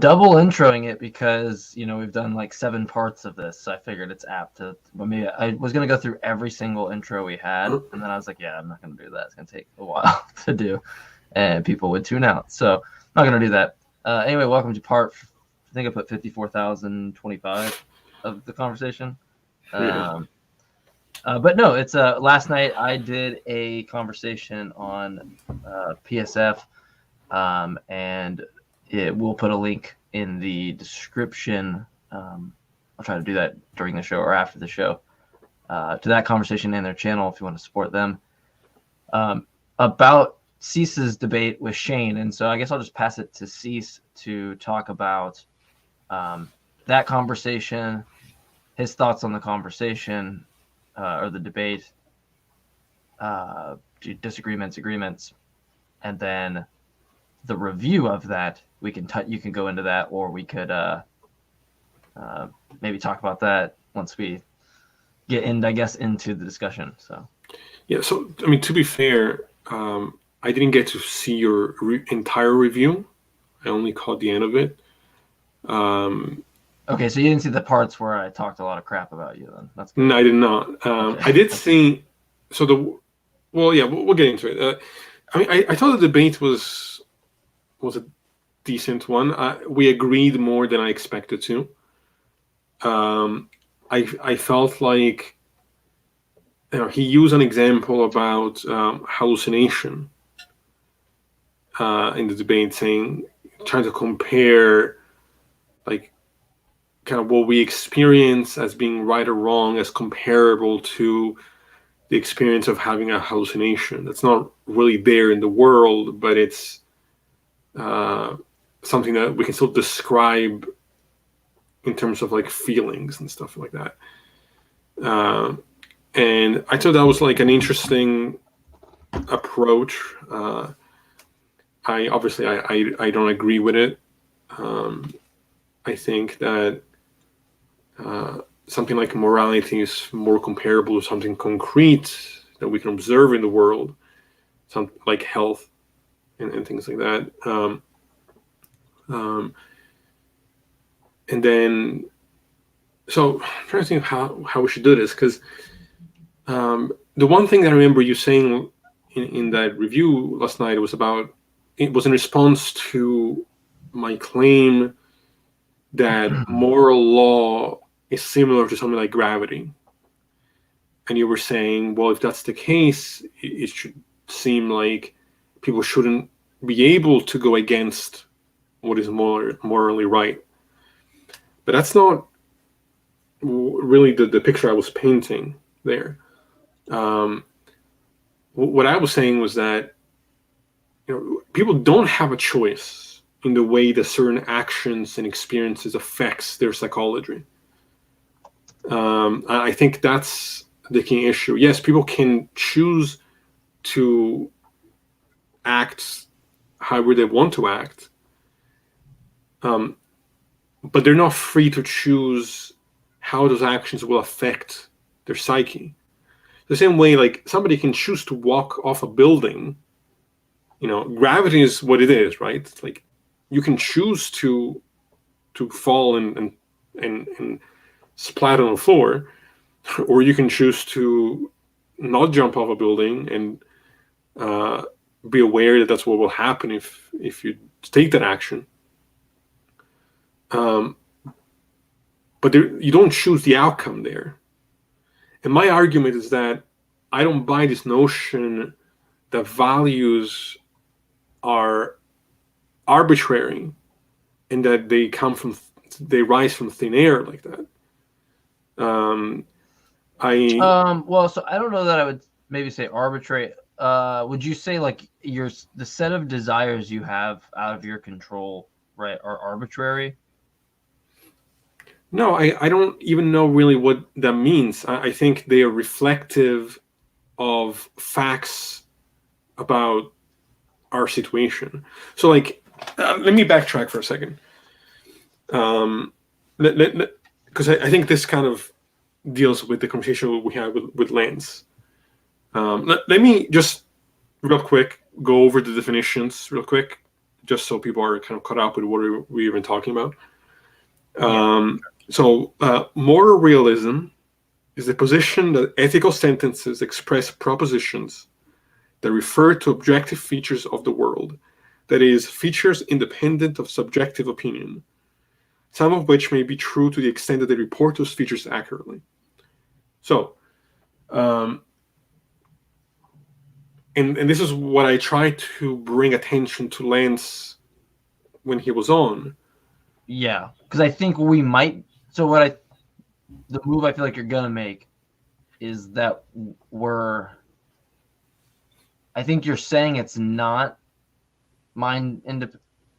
double introing it because we've done like 7 parts of this, so I figured it's apt to. Well, maybe I was gonna go through every single intro we had, and then I was like, yeah, I'm not gonna do that. It's gonna take a while to do, and people would tune out. So I'm not gonna do that. Anyway, welcome to part. I think I put 54,025 of the conversation. Yeah. But no, it's last night I did a conversation on PSF, and we'll put a link in the description. I'll try to do that during the show or after the show to that conversation and their channel if you want to support them about Cease's debate with Shane. And so I guess I'll just pass it to Cease to talk about that conversation, his thoughts on the conversation or the debate, disagreements, agreements, and then the review of that. We can you can go into that, or we could maybe talk about that once we get in, I guess, into the discussion. So yeah. So I mean, to be fair, I didn't get to see your entire review. I only caught the end of it. Okay, so you didn't see the parts where I talked a lot of crap about you, then? That's good. No, I did not. Okay. I did see. So we'll get into it. I mean, I thought the debate was a decent one. We agreed more than I expected to. I felt like he used an example about hallucination in the debate, trying to compare like kind of what we experience as being right or wrong as comparable to the experience of having a hallucination. That's not really there in the world, but it's something that we can still describe in terms of like feelings and stuff like that. And I thought that was like an interesting approach. I don't agree with it. I think that something like morality is more comparable to something concrete that we can observe in the world, something like health and things like that. And then, so I'm trying to think how we should do this, because the one thing that I remember you saying in that review last night was in response to my claim that moral law is similar to something like gravity. And you were saying, well, if that's the case, it should seem like people shouldn't be able to go against what is morally right. But that's not really the picture I was painting there. What I was saying was that people don't have a choice in the way that certain actions and experiences affects their psychology. I think that's the key issue. Yes, people can choose to act however they want to act, but they're not free to choose how those actions will affect their psyche. The same way, like, somebody can choose to walk off a building. Gravity is what it is, right? It's like you can choose to fall and splat on the floor, or you can choose to not jump off a building and be aware that that's what will happen if you take that action. But you don't choose the outcome there. And my argument is that I don't buy this notion that values are arbitrary and that they rise from thin air like that. Well, so I don't know that I would maybe say arbitrary. Would you say like the set of desires you have out of your control, right, are arbitrary? No, I don't even know really what that means. I think they are reflective of facts about our situation. So, like, let me backtrack for a second, because I think this kind of deals with the conversation we had with Lance. Let me just real quick go over the definitions real quick, just so people are kind of caught up with what we've been talking about. Yeah. So moral realism is the position that ethical sentences express propositions that refer to objective features of the world, that is, features independent of subjective opinion, some of which may be true to the extent that they report those features accurately. So, and this is what I tried to bring attention to Lance when he was on. Yeah, because I think we might. So the move I feel like you're gonna make is that I think you're saying it's not mind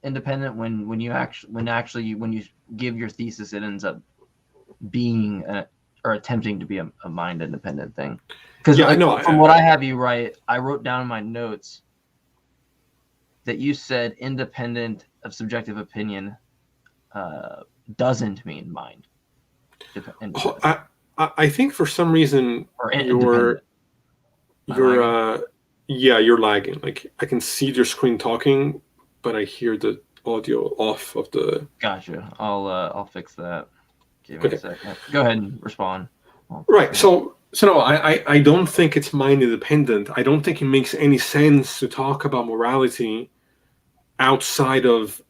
independent when you give your thesis, it ends up being or attempting to be a mind independent thing. Because from what I have you write, I wrote down in my notes that you said independent of subjective opinion doesnin mean mind. I think for some reason you're lagging. Like I can see your screen talking, but I hear the audio off of the. Gotcha. I'll fix that. Give me a second. Go ahead and respond. Right. So no, I don't think it's mind independent. I don't think it makes any sense to talk about morality outside of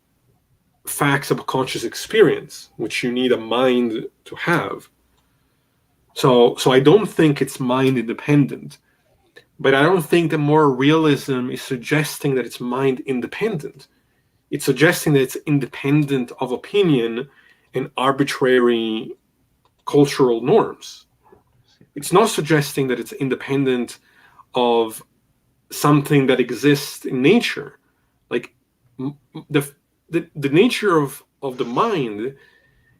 facts of conscious experience, which you need a mind to have. So I don't think it's mind independent, but I don't think that moral realism is suggesting that it's mind independent. It's suggesting that it's independent of opinion and arbitrary cultural norms. It's not suggesting that it's independent of something that exists in nature. Like the nature of the mind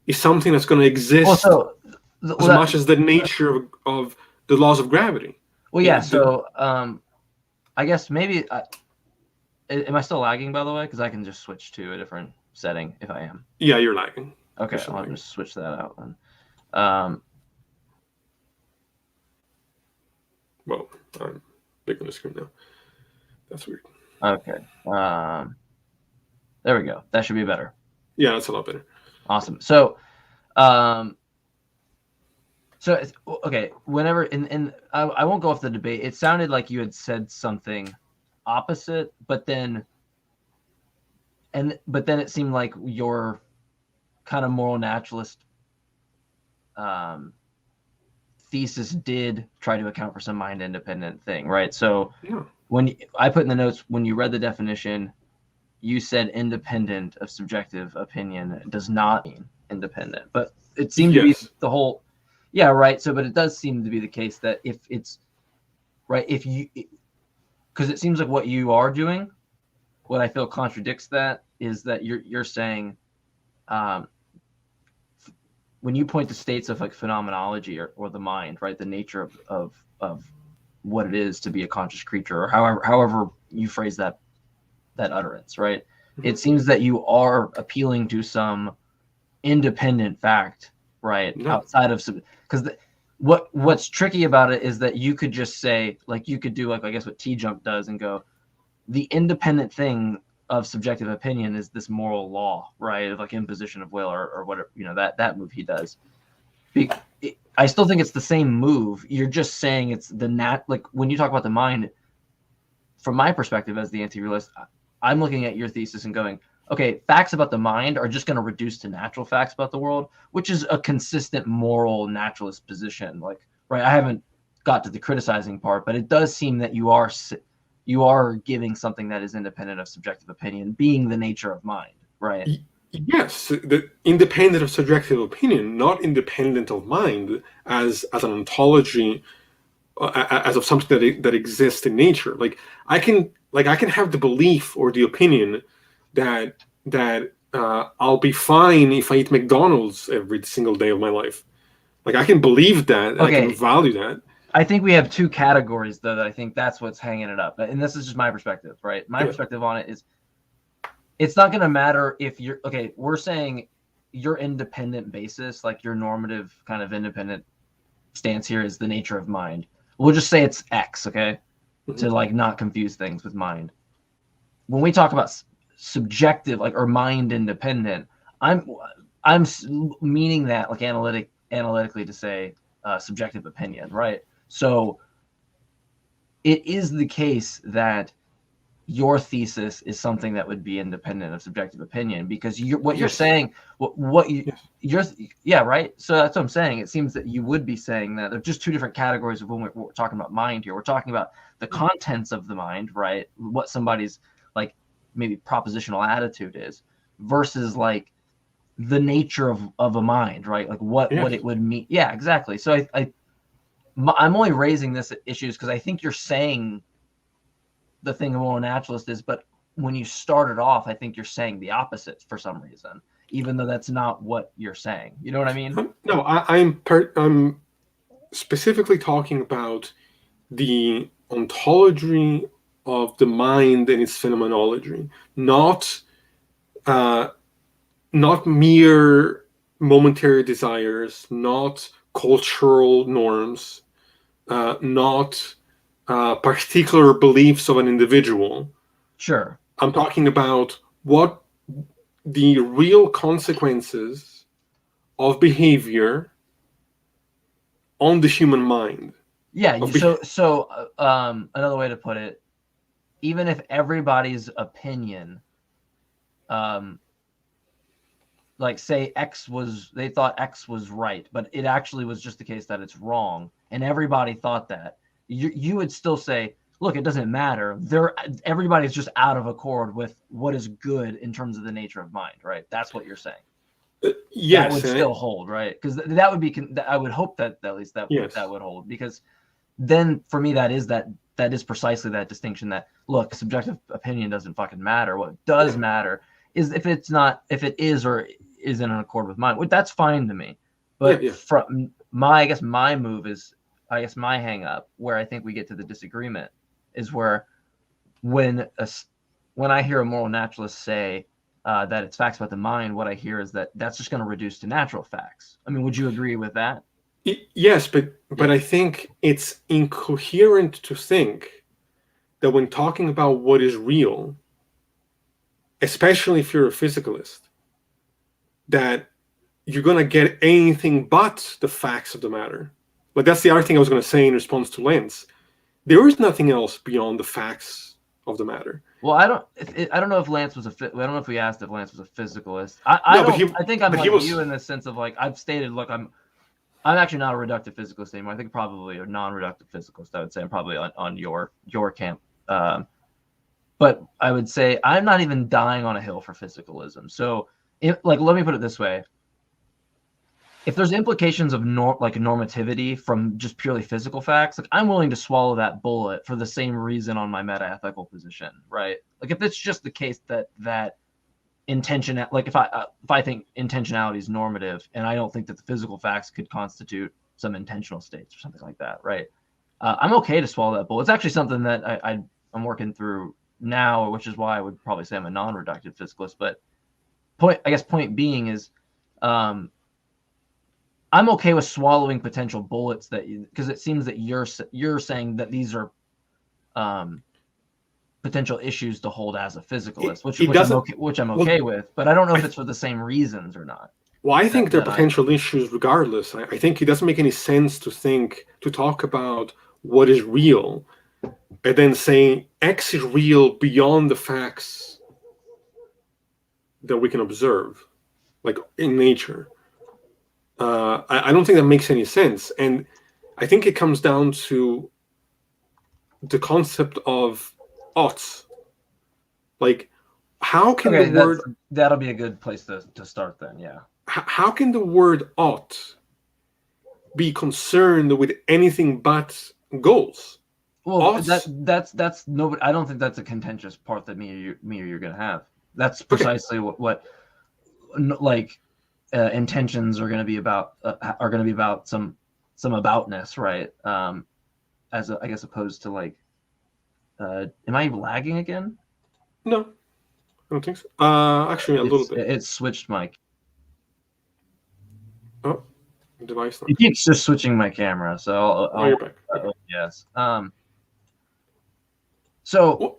is something that's going to exist as much as the nature of the laws of gravity. Well, yeah. So I guess maybe am I still lagging, by the way? Because I can just switch to a different setting if I am. Yeah, you're lagging. Okay, I'll just switch that out then. Well, I'm big on the screen now. That's weird. Okay. There we go. That should be better. Yeah, that's a lot better. Awesome. So, okay. Whenever I won't go off the debate. It sounded like you had said something opposite, but then it seemed like your kind of moral naturalist thesis did try to account for some mind independent thing, right? So when I put in the notes, when you read the definition, you said independent of subjective opinion does not mean independent, but it seemed to be the whole, right. So, but it does seem to be the case that if it's right, because it seems like what you are doing, what I feel contradicts that is that you're saying, when you point to states of like phenomenology or the mind, right, the nature of what it is to be a conscious creature, or however you phrase that utterance, right? Mm-hmm. It seems that you are appealing to some independent fact, right, outside of because what's tricky about it is that you could just say, like, you could do like I guess what T-Jump does and go, the independent thing of subjective opinion is this moral law, right, of like imposition of will or whatever, that move he does. I still think it's the same move. You're just saying it's like when you talk about the mind, from my perspective as the anti-realist, I'm looking at your thesis and going, okay, facts about the mind are just going to reduce to natural facts about the world, which is a consistent moral naturalist position. Like, right, I haven't got to the criticizing part, but it does seem that you are giving something that is independent of subjective opinion being the nature of mind, right? Yes, the independent of subjective opinion, not independent of mind as an ontology, as of something that exists in nature. Like I can have the belief or the opinion that I'll be fine if I eat McDonald's every single day of my life. Like I can believe that, okay. I can value that. I think we have two categories, though, that I think that's what's hanging it up. And this is just my perspective, right? My perspective on it is it's not going to matter if you're – okay, we're saying your independent basis, like your normative kind of independent stance here is the nature of mind. We'll just say it's X, okay, to like not confuse things with mind. When we talk about subjective, like, or mind independent. I'm meaning that like analytically to say subjective opinion, right? So it is the case that your thesis is something that would be independent of subjective opinion, because you're saying, you're yeah, right. So that's what I'm saying. It seems that you would be saying that there's just two different categories of when we're talking about mind here. We're talking about the contents of the mind, right? What somebody's like maybe propositional attitude is, versus like the nature of a mind, right? Like what it would mean. Yeah, exactly. So I'm only raising this issues because I think you're saying the thing a moral naturalist is, but when you started off, I think you're saying the opposite for some reason, even though that's not what you're saying. You know what I mean? No, I'm specifically talking about the ontology of the mind and its phenomenology, not mere momentary desires, not cultural norms, not particular beliefs of an individual. Sure. I'm talking about what the real consequences of behavior on the human mind. Yeah. So another way to put it, even if everybody's opinion, like say they thought X was right, but it actually was just the case that it's wrong, and everybody thought that, you would still say, look, it doesn't matter. Everybody's just out of accord with what is good in terms of the nature of mind, right? That's what you're saying. Yes, that would still hold, right? Because that would be. I would hope that at least that would hold, because then for me that is precisely that distinction. That, look, subjective opinion doesn't fucking matter. What does matter is if it is or isn't in accord with mine. That's fine to me. But from my my hang up, where I think we get to the disagreement, is where when I hear a moral naturalist say that it's facts about the mind, what I hear is that's just going to reduce to natural facts. I mean, would you agree with that? Yes, but I think it's incoherent to think that when talking about what is real, especially if you're a physicalist, that you're going to get anything but the facts of the matter. Like, that's the other thing I was going to say in response to Lance. There is nothing else beyond the facts of the matter. Well, I don't know if Lance was I don't know if we asked if Lance was a physicalist. I think I'm like you in the sense of, like, I've stated, look, I'm actually not a reductive physicalist anymore. I think probably a non-reductive physicalist. I would say I'm probably on your camp. But I would say I'm not even dying on a hill for physicalism. So, let me put it this way. If there's implications of normativity from just purely physical facts, like, I'm willing to swallow that bullet for the same reason on my metaethical position, right? Like, if it's just the case that intention, like if I think intentionality is normative, and I don't think that the physical facts could constitute some intentional states or something like that, right? I'm okay to swallow that bullet. It's actually something that I'm working through now, which is why I would probably say I'm a non-reductive physicalist. But point being is, I'm okay with swallowing potential bullets because it seems that you're saying that these are potential issues to hold as a physicalist, which I'm okay with, but I don't know if it's for the same reasons or not. Well, I think they're potential issues regardless. I think it doesn't make any sense to talk about what is real and then saying X is real beyond the facts that we can observe, like in nature. I don't think that makes any sense. And I think it comes down to the concept of oughts. Like, how can the word... That'll be a good place to start then, yeah. How can the word ought be concerned with anything but goals? Well, that's nobody. I don't think that's a contentious part that me or you're going to have. That's precisely what intentions are going to be about. Are going to be about some aboutness, right? I guess opposed to like, am I lagging again? No, I don't think so. Actually, a little bit. It switched my. Oh, device. It keeps just switching my camera, so I'll you're back. Yes. So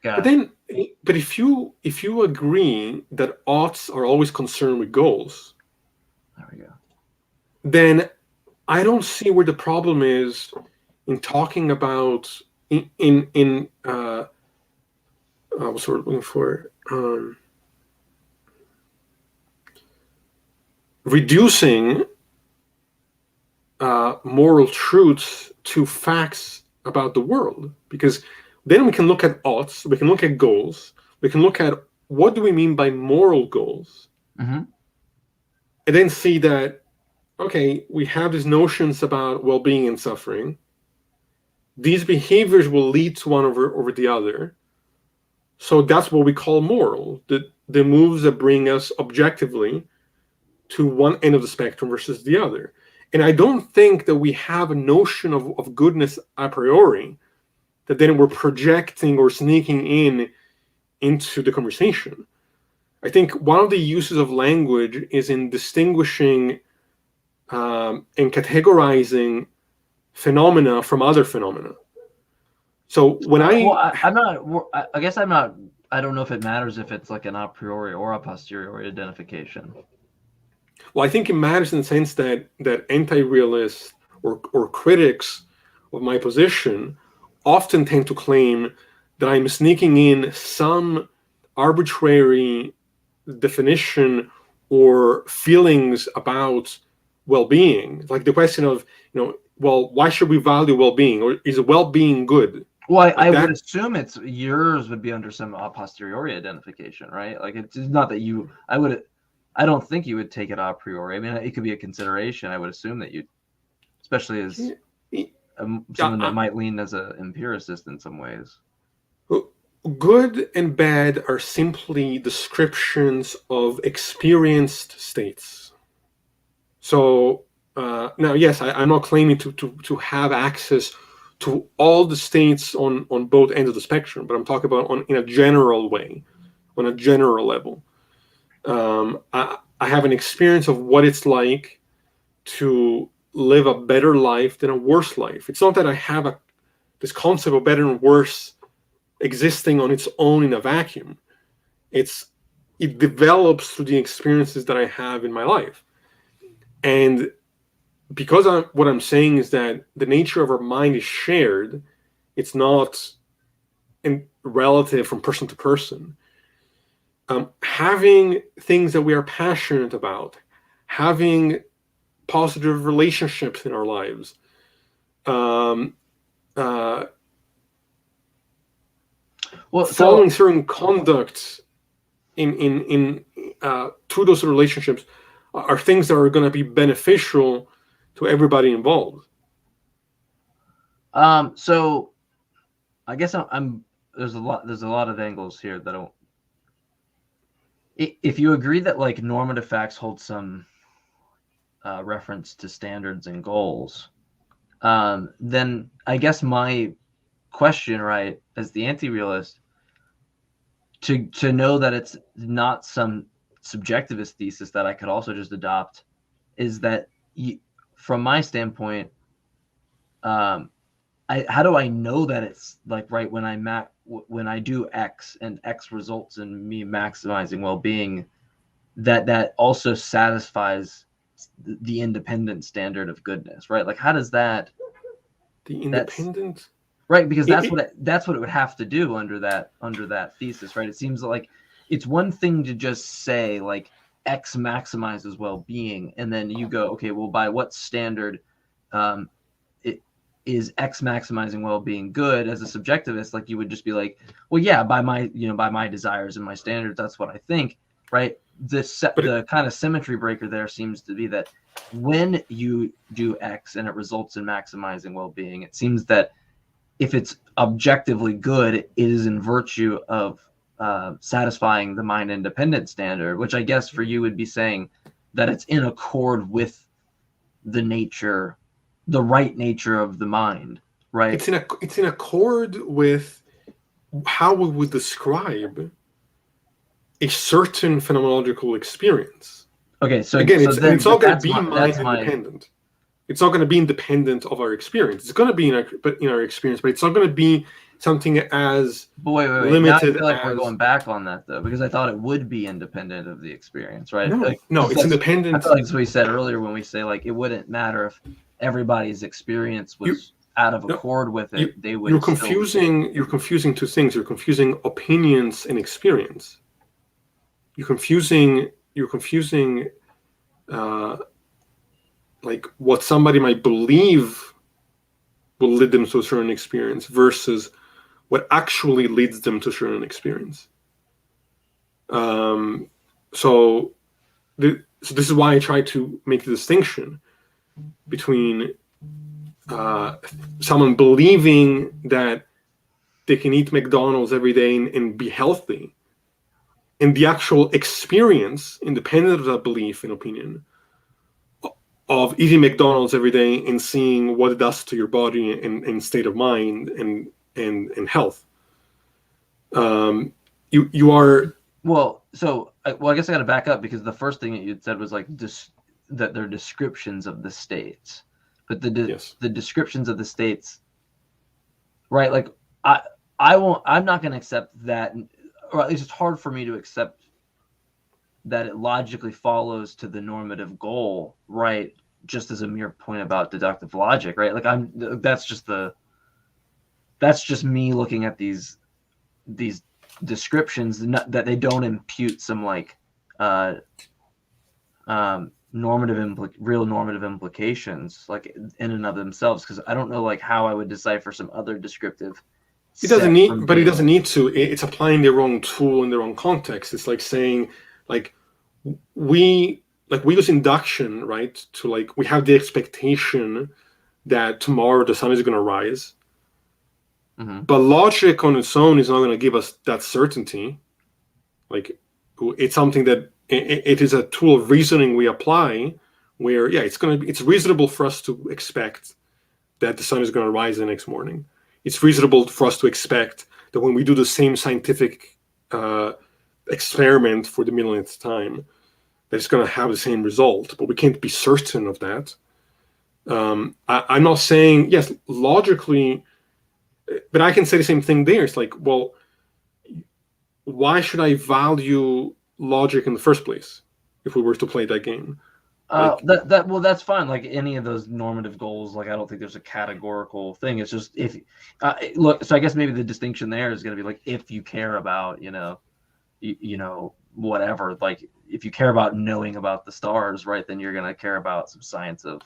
But then, but if you agree that oughts are always concerned with goals, there we go. then I don't see where the problem is in talking about what's the word I'm looking for? Reducing moral truths to facts about the world, because then we can look at oughts, we can look at goals, we can look at what do we mean by moral goals, Mm-hmm. and then see that, okay, we have these notions about well-being and suffering. These behaviors will lead to one over the other. So that's what we call moral, the moves that bring us objectively to one end of the spectrum versus the other. And I don't think that we have a notion of goodness a priori that then we're projecting or sneaking into the conversation. I think one of the uses of language is in distinguishing and categorizing phenomena from other phenomena. So when I'm not. I guess I'm not. I don't know if it matters if it's like an a priori or a posteriori identification. Well, I think it matters in the sense that anti-realists or critics of my position often tend to claim that I'm sneaking in some arbitrary definition or feelings about well-being, like the question of, well, why should we value well-being, or is well-being good? Well, I would assume it's yours would be under some a posteriori identification, right? Like it's not that you. I don't think you would take it a priori. I mean, it could be a consideration. I would assume that you, especially as someone that might lean as an empiricist in some ways. Good and bad are simply descriptions of experienced states. So now, yes, I'm not claiming to have access to all the states on both ends of the spectrum, but I'm talking about in a general way, on a general level. I have an experience of what it's like to live a better life than a worse life. It's not that I have this concept of better and worse existing on its own in a vacuum. It develops through the experiences that I have in my life. And because what I'm saying is that the nature of our mind is shared, it's not relative from person to person. Having things that we are passionate about, having positive relationships in our lives, following certain conduct in through those relationships are things that are going to be beneficial to everybody involved. So I guess there's a lot of angles here that don't. If you agree that like normative facts hold some reference to standards and goals, then I guess my question, right, as the anti-realist, to know that it's not some subjectivist thesis that I could also just adopt, is that from my standpoint, how do I know that it's like right when I do X and X results in me maximizing well-being, that also satisfies the independent standard of goodness, right? Like how does that? The independent. Right, because that's what it would have to do under that thesis, right? It seems like it's one thing to just say like X maximizes well-being, and then you go, okay, well, by what standard is X maximizing well-being good? As a subjectivist, like you would just be like, well, yeah, by my desires and my standards, that's what I think, right? The kind of symmetry breaker there seems to be that when you do X and it results in maximizing well-being, it seems that if it's objectively good, it is in virtue of satisfying the mind independent standard, which I guess for you would be saying that it's in accord with the right nature of the mind, right? It's in accord with how we would describe a certain phenomenological experience. Okay, so again, it's not going to be mind independent. It's not going to be independent of our experience. It's going to be in our experience, but it's not going to be something as But wait. Now I limited feel like we're as going back on that though, because I thought it would be independent of the experience, right? no, it's independent. I feel like that's what we said earlier when we say like it wouldn't matter if everybody's experience was out of accord with it. They would. You're confusing two things. You're confusing opinions and experience. You're confusing like what somebody might believe will lead them to a certain experience versus what actually leads them to a certain experience. So this is why I try to make the distinction between someone believing that they can eat McDonald's every day and be healthy, and the actual experience, independent of that belief and opinion, of eating McDonald's every day and seeing what it does to your body and state of mind and health. You are well. So I guess I got to back up, because the first thing that you said was like that they're descriptions of the states, but the descriptions of the states, right? Like I'm not going to accept that, or at least it's hard for me to accept that it logically follows to the normative goal, right? Just as a mere point about deductive logic, right? Like that's just me looking at these descriptions that they don't impute some like real normative implications like in and of themselves, because I don't know like how I would decipher some other descriptive. It doesn't need to. It's applying the wrong tool in the wrong context. It's like saying, like we use induction, right? To like we have the expectation that tomorrow the sun is going to rise, but logic on its own is not going to give us that certainty. Like it's something that it is a tool of reasoning we apply, where it's reasonable for us to expect that the sun is going to rise the next morning. It's reasonable for us to expect that when we do the same scientific experiment for the millionth time, that it's going to have the same result, but we can't be certain of that. I'm not saying, yes, logically, but I can say the same thing there. It's like, well, why should I value logic in the first place if we were to play that game? That's fine. Like any of those normative goals, like I don't think there's a categorical thing. It's just if look. So I guess maybe the distinction there is going to be like if you care about whatever. Like if you care about knowing about the stars, right? Then you're going to care about some science of.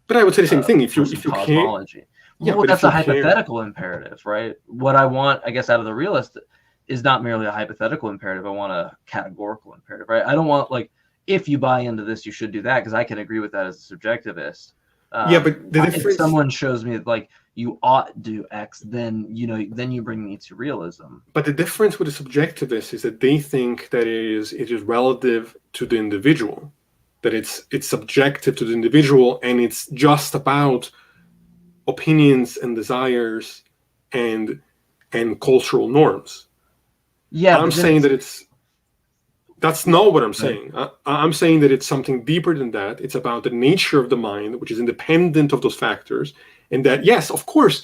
But I would say the same thing. If you cosmology. Care, well, that's a hypothetical imperative, right? What I want, I guess, out of the realist is not merely a hypothetical imperative. I want a categorical imperative, right? I don't want like. If you buy into this, you should do that, because I can agree with that as a subjectivist. But the difference... if someone shows me like you ought do X, then you bring me to realism. But the difference with the subjectivist is that they think that it is relative to the individual, that it's subjective to the individual, and it's just about opinions and desires and cultural norms. Yeah, I'm saying that that's not what I'm saying. I'm saying that it's something deeper than that. It's about the nature of the mind, which is independent of those factors. And that, yes, of course,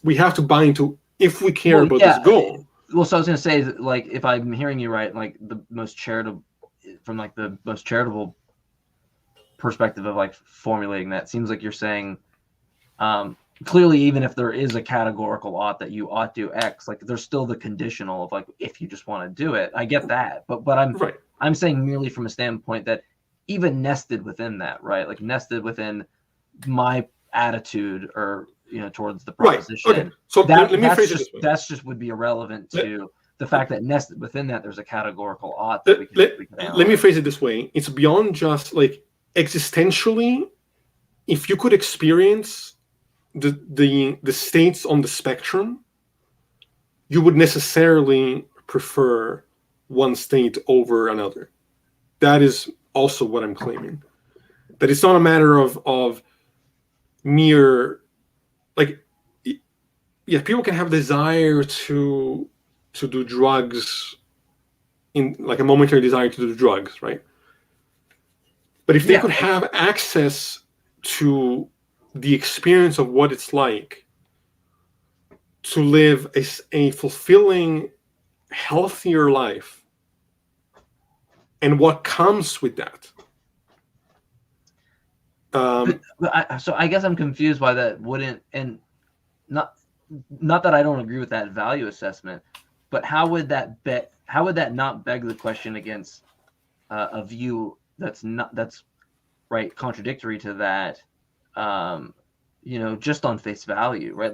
we have to buy into if we care about this goal. Well, so I was going to say, like, if I'm hearing you right, like the most charitable perspective of like formulating that, seems like you're saying, clearly, even if there is a categorical ought that you ought do X, like there's still the conditional of like if you just want to do it. I get that, but I'm saying merely from a standpoint that even nested within that, right? Like nested within my attitude or towards the proposition. Right. Okay. So let me phrase it this way. That's just would be irrelevant to the fact that nested within that there's a categorical ought. Let me phrase it this way. It's beyond just like existentially. If you could experience the states on the spectrum, you would necessarily prefer one state over another. That is also what I'm claiming. That it's not a matter of mere, like, yeah, people can have desire to do drugs, in like a momentary desire to do drugs, right? But if they could have access to the experience of what it's like to live a fulfilling, healthier life, and what comes with that. So I guess I'm confused why that wouldn't, and not that I don't agree with that value assessment, but how would that not beg the question against a view that's right contradictory to that, just on face value, right?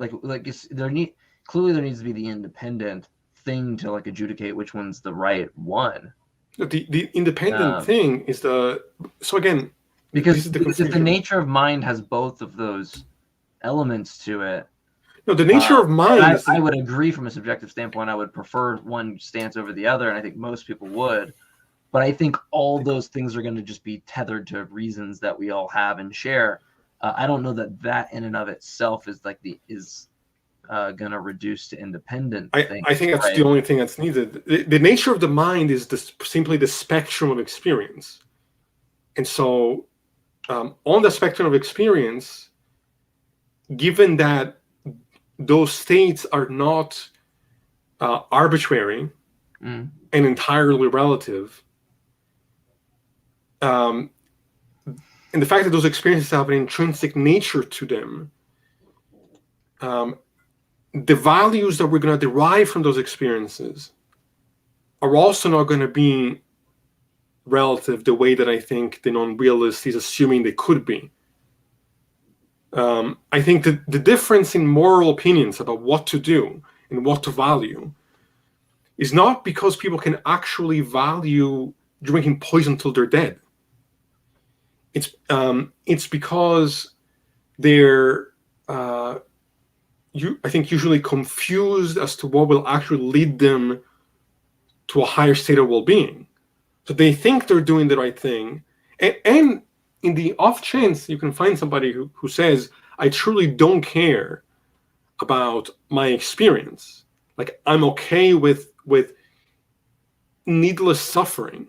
Clearly there needs to be the independent thing to like adjudicate which one's the right one. The independent thing is so again, because the nature of mind has both of those elements to it. No, the nature of mind. I would agree from a subjective standpoint. I would prefer one stance over the other, and I think most people would. But I think all those things are going to just be tethered to reasons that we all have and share. I don't know that in and of itself is going to reduce to independent. I think that's the only thing that's needed. The nature of the mind is simply the spectrum of experience, and so on the spectrum of experience, given that those states are not arbitrary and entirely relative, and the fact that those experiences have an intrinsic nature to them, the values that we're going to derive from those experiences are also not going to be relative the way that I think the non-realist is assuming they could be. I think that the difference in moral opinions about what to do and what to value is not because people can actually value drinking poison till they're dead. It's because they're I think usually confused as to what will actually lead them to a higher state of well-being. So they think they're doing the right thing, and in the off chance you can find somebody who says, I truly don't care about my experience. Like, I'm okay with needless suffering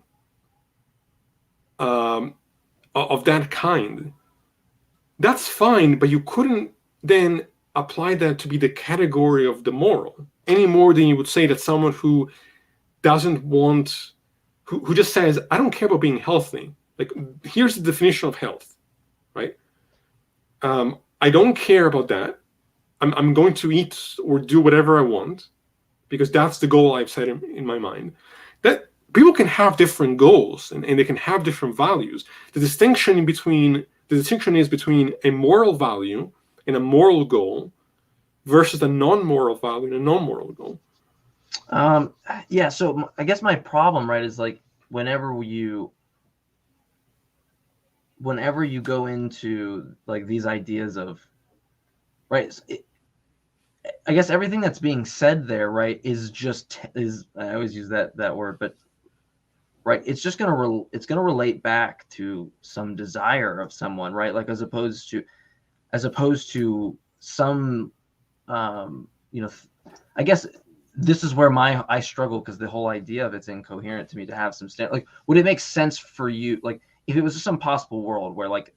of that kind. That's fine, but you couldn't then apply that to be the category of the moral any more than you would say that someone who doesn't want, who just says, I don't care about being healthy. Like, here's the definition of health, right? I don't care about that. I'm going to eat or do whatever I want because that's the goal I've set in my mind. That people can have different goals and they can have different values. The distinction is between a moral value and a moral goal versus a non-moral value and a non-moral goal. Yeah. So I guess my problem, right, is like whenever you go into like these ideas of, right, I guess everything that's being said there, right, is I always use that word, but right, it's just gonna relate back to some desire of someone, right, like as opposed to some I guess this is where I struggle, because the whole idea of it's incoherent to me to have some like, would it make sense for you, like if it was just some possible world where like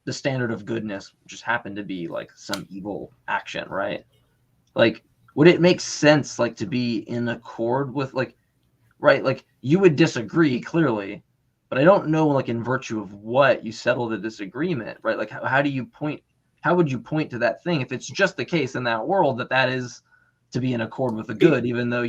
the standard of goodness just happened to be like some evil action, right? Like, would it make sense like to be in accord with like, right? Like you would disagree clearly, but I don't know like in virtue of what you settle the disagreement, right? Like how would you point to that thing if it's just the case in that world that is to be in accord with the good, even though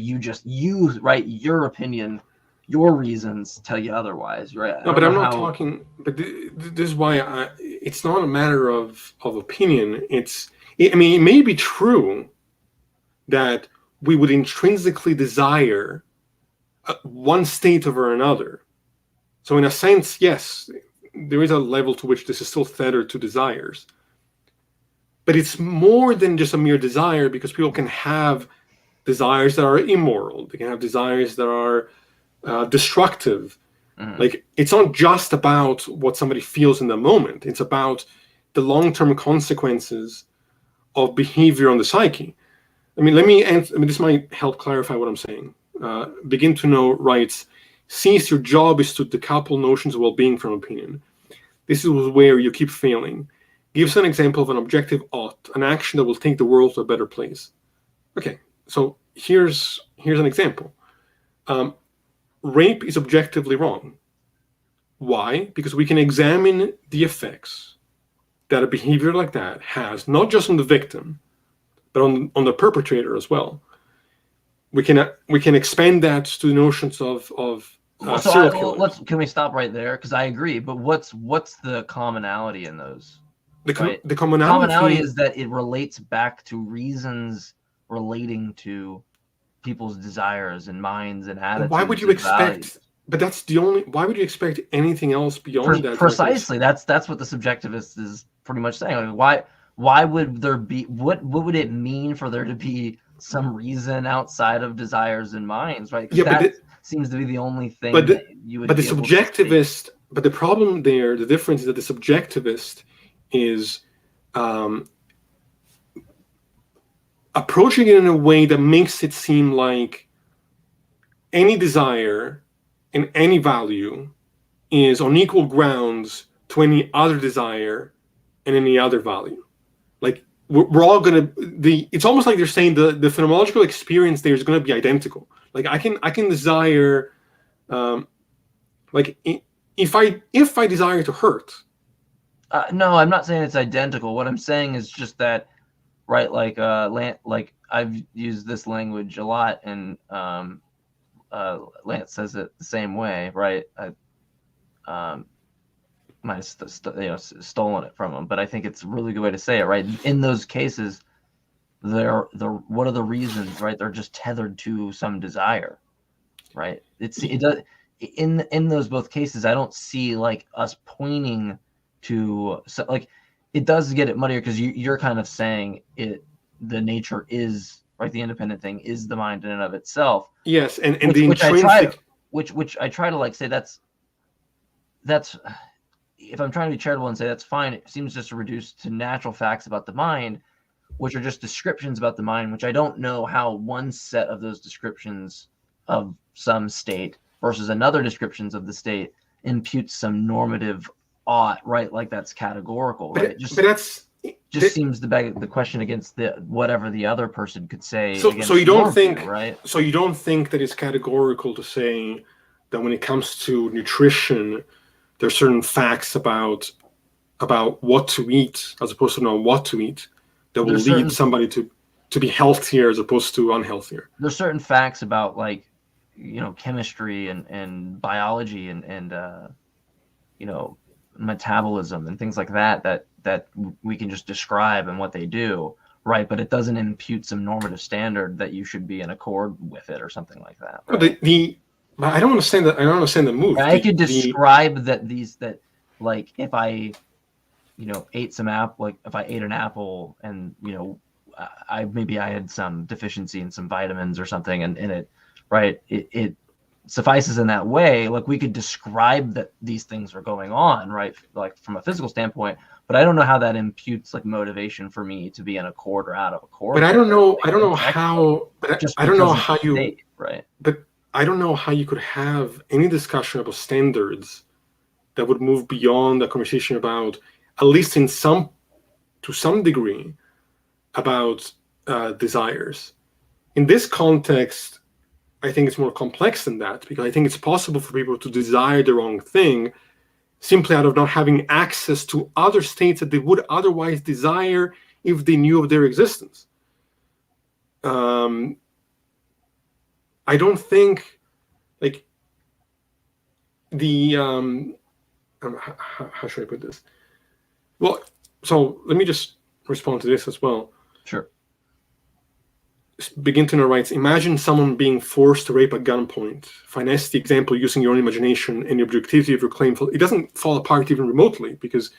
right, your opinion, your reasons tell you otherwise, right? No, but I'm not talking. But this is why it's not a matter of opinion. I mean, it may be true that we would intrinsically desire one state over another. So in a sense, yes, there is a level to which this is still tethered to desires. But it's more than just a mere desire, because people can have desires that are immoral. They can have desires that are destructive. Mm-hmm. Like, it's not just about what somebody feels in the moment. It's about the long-term consequences of behavior on the psyche. I mean, this might help clarify what I'm saying. Begin to Know writes, since your job is to decouple notions of well-being from opinion, this is where you keep failing. Gives an example of an objective ought, an action that will take the world to a better place. Okay, so here's an example. Rape is objectively wrong. Why? Because we can examine the effects that a behavior like that has, not just on the victim, but on the perpetrator as well. We can expand that to the notions of serial killers. Can we stop right there? Because I agree, but what's the commonality in those? The The commonality is that it relates back to reasons relating to people's desires and minds and attitudes. Why would you expect? Values. But that's the only. Why would you expect anything else beyond that? Precisely. That's what the subjectivist is pretty much saying. Like, why would there be? What would it mean for there to be some reason outside of desires and minds? Right. Yeah, that seems to be the only thing that you would. But the subjectivist. But the problem there, the difference is that the subjectivist is approaching it in a way that makes it seem like any desire and any value is on equal grounds to any other desire and any other value. Like we're all gonna it's almost like they're saying the phenomenological experience there is gonna be identical. Like I can desire like if I desire to hurt. No, I'm not saying it's identical. What I'm saying is just that, right? Like like I've used this language a lot, and Lance says it the same way, right? I might have stolen it from him, but I think it's a really good way to say it, right? In those cases, what are the reasons, right? They're just tethered to some desire, right? It does in those both cases. I don't see like us pointing to like it does get it muddier because you're kind of saying the nature is. Right, the independent thing is the mind in and of itself. Yes, and the intrinsic, which I try to like say that's if I'm trying to be charitable and say that's fine, it seems just to reduce to natural facts about the mind, which are just descriptions about the mind, which I don't know how one set of those descriptions of some state versus another descriptions of the state imputes some normative ought, right? Like that's categorical, right? Seems to beg the question against whatever the other person could say. So you don't think, right? So you don't think that it's categorical to say that when it comes to nutrition, there are certain facts about what to eat as opposed to not what to eat that will lead somebody to be healthier as opposed to unhealthier. There's certain facts about like chemistry and biology and metabolism and things like that we can just describe and what they do, right? But it doesn't impute some normative standard that you should be in accord with it or something like that. Right? But I don't understand that. I don't understand the move. I could describe that like if I ate some apple, like if I ate an apple and I had some deficiency in some vitamins or something, and it right it suffices in that way. Like we could describe that these things are going on, right? Like from a physical standpoint, but I don't know how that imputes like motivation for me to be in accord or out of accord. But I don't know how. But I don't know how you. State, right. But I don't know how you could have any discussion about standards that would move beyond the conversation about, at least to some degree, about desires. In this context, I think it's more complex than that, because I think it's possible for people to desire the wrong thing simply out of not having access to other states that they would otherwise desire if they knew of their existence. I don't think, like, the how should I put this? Well, so let me just respond to this as well. Sure. Beginton writes, imagine someone being forced to rape at gunpoint. Finesse the example using your own imagination and the objectivity of your claim. It doesn't fall apart even remotely, because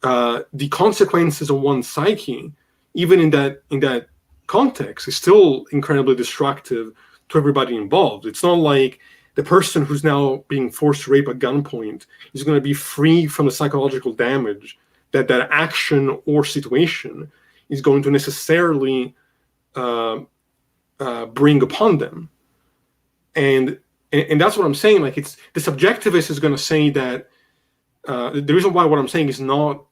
the consequences on one's psyche, even in that context, is still incredibly destructive to everybody involved. It's not like the person who's now being forced to rape at gunpoint is going to be free from the psychological damage that action or situation is going to necessarily bring upon them. And that's what I'm saying. Like, it's the subjectivist is going to say that the reason why what I'm saying is not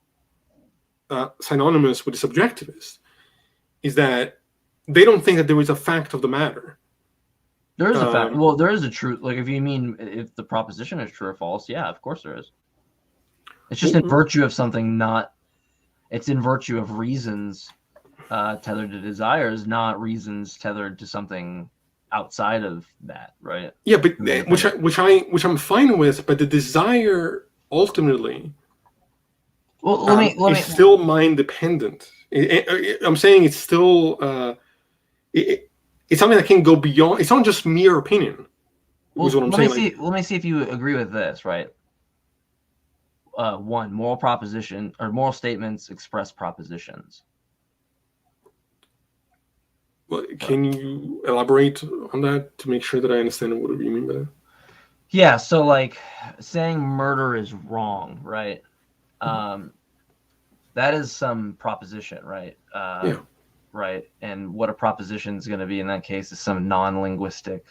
synonymous with the subjectivist is that they don't think that there is a fact of the matter. There is a fact. Well, there is a truth. Like, if you mean if the proposition is true or false, yeah, of course there is. It's just in virtue of something, not. It's in virtue of reasons tethered to desires, not reasons tethered to something outside of that, right? Yeah, but which I'm fine with, but the desire ultimately is still mind dependent. I'm saying it's still it's something that can go beyond. It's not just mere opinion. Well, let me see if you agree with this, right? One, moral proposition or moral statements express propositions. Well, can you elaborate on that to make sure that I understand what you mean by that? Yeah, so like saying murder is wrong, right? That is some proposition, right? Yeah. Right, and what a proposition is going to be in that case is some non-linguistic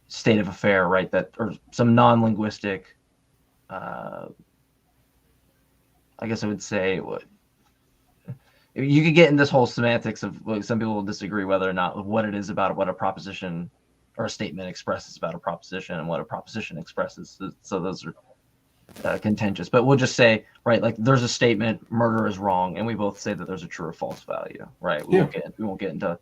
state of affair, right? That, or some non-linguistic. I guess I would say what you could get in this whole semantics of, like, some people will disagree whether or not what it is about what a proposition or a statement expresses about a proposition and what a proposition expresses. So those are contentious, but we'll just say, right, like there's a statement, murder is wrong, and we both say that there's a true or false value, right? We won't get into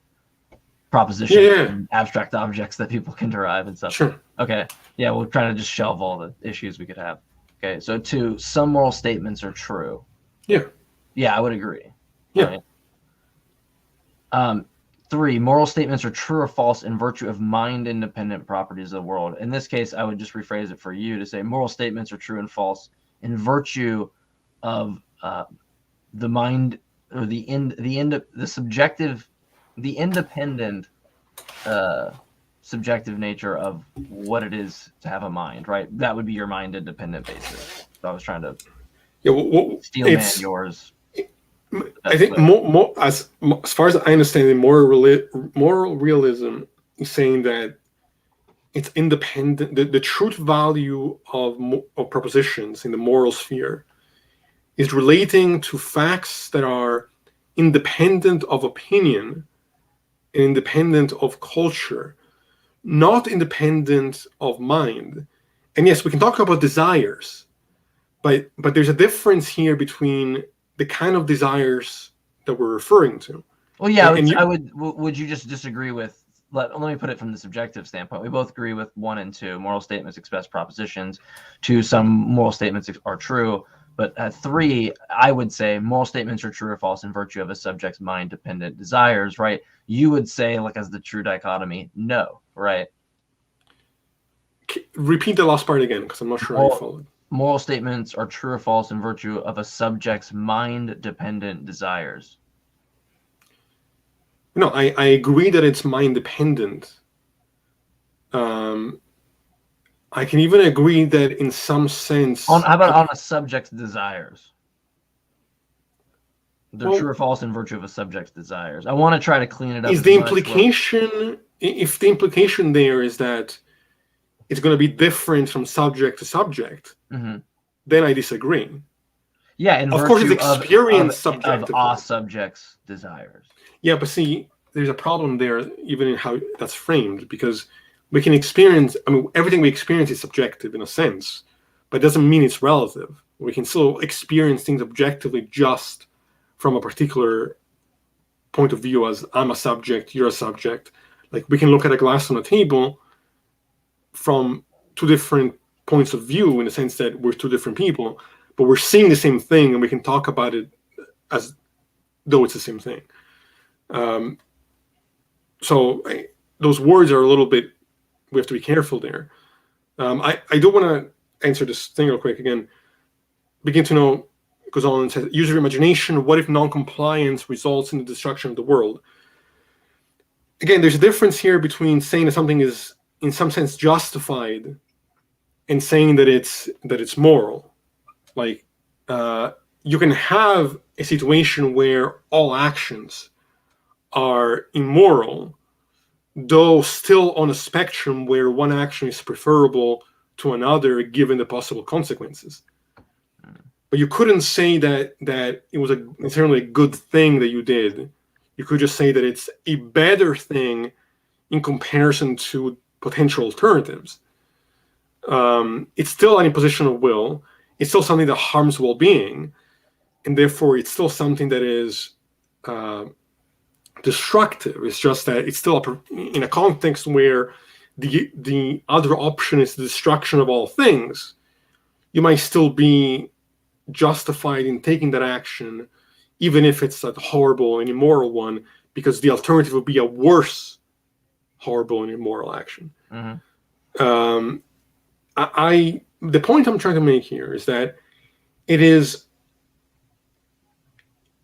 propositions and abstract objects that people can derive and stuff. Sure. Okay. Yeah, we're trying to just shelve all the issues we could have. Okay. So 2, some moral statements are true. Yeah. Yeah, I would agree. Yeah. Right? 3, moral statements are true or false in virtue of mind-independent properties of the world. In this case, I would just rephrase it for you to say moral statements are true and false in virtue of the mind, or the independent subjective nature of what it is to have a mind, right? That would be your mind-independent basis. So I was trying to steel man yours. I think more as far as I understand it, moral realism is saying that it's independent. The truth value of propositions in the moral sphere is relating to facts that are independent of opinion and independent of culture, not independent of mind. And yes, we can talk about desires, but there's a difference here between the kind of desires that we're referring to. Well, yeah, would you just disagree with, let me put it from the subjective standpoint. We both agree with 1 and 2. Moral statements express propositions. 2, some moral statements are true. But 3, I would say moral statements are true or false in virtue of a subject's mind-dependent desires, right? You would say, like, as the true dichotomy, no, right? Repeat the last part again, because I'm not sure I followed. Moral statements are true or false in virtue of a subject's mind-dependent desires. No, I agree that it's mind-dependent. I can even agree that in some sense... How about on a subject's desires? They're true or false in virtue of a subject's desires. I want to try to clean it up. Is the implication... If the implication there is that it's going to be different from subject to subject, then I disagree. Yeah, in of course, it's experience subjectively. Of a subject's desires. Yeah, but see, there's a problem there, even in how that's framed, because we can experience, everything we experience is subjective in a sense, but it doesn't mean it's relative. We can still experience things objectively just from a particular point of view, as I'm a subject, you're a subject. Like, we can look at a glass on a table from 2 different points of view, in the sense that we're 2 different people, but we're seeing the same thing, and we can talk about it as though it's the same thing. So those words are a little bit, we have to be careful there. I do want to answer this thing real quick again. Begin to know, goes on and says, use your imagination. What if non-compliance results in the destruction of the world? Again, there's a difference here between saying that something is in some sense justified and saying that it's moral. Like, you can have a situation where all actions are immoral, though still on a spectrum where one action is preferable to another given the possible consequences. but you couldn't say that it was necessarily a good thing that you did. You could just say that it's a better thing in comparison to potential alternatives. It's still an imposition of will. It's still something that harms well-being, and therefore it's still something that is destructive. It's just that it's still in a context where the other option is the destruction of all things. You might still be justified in taking that action, even if it's a horrible and immoral one, because the alternative would be a worse horrible and immoral action. Mm-hmm. The point I'm trying to make here is that it is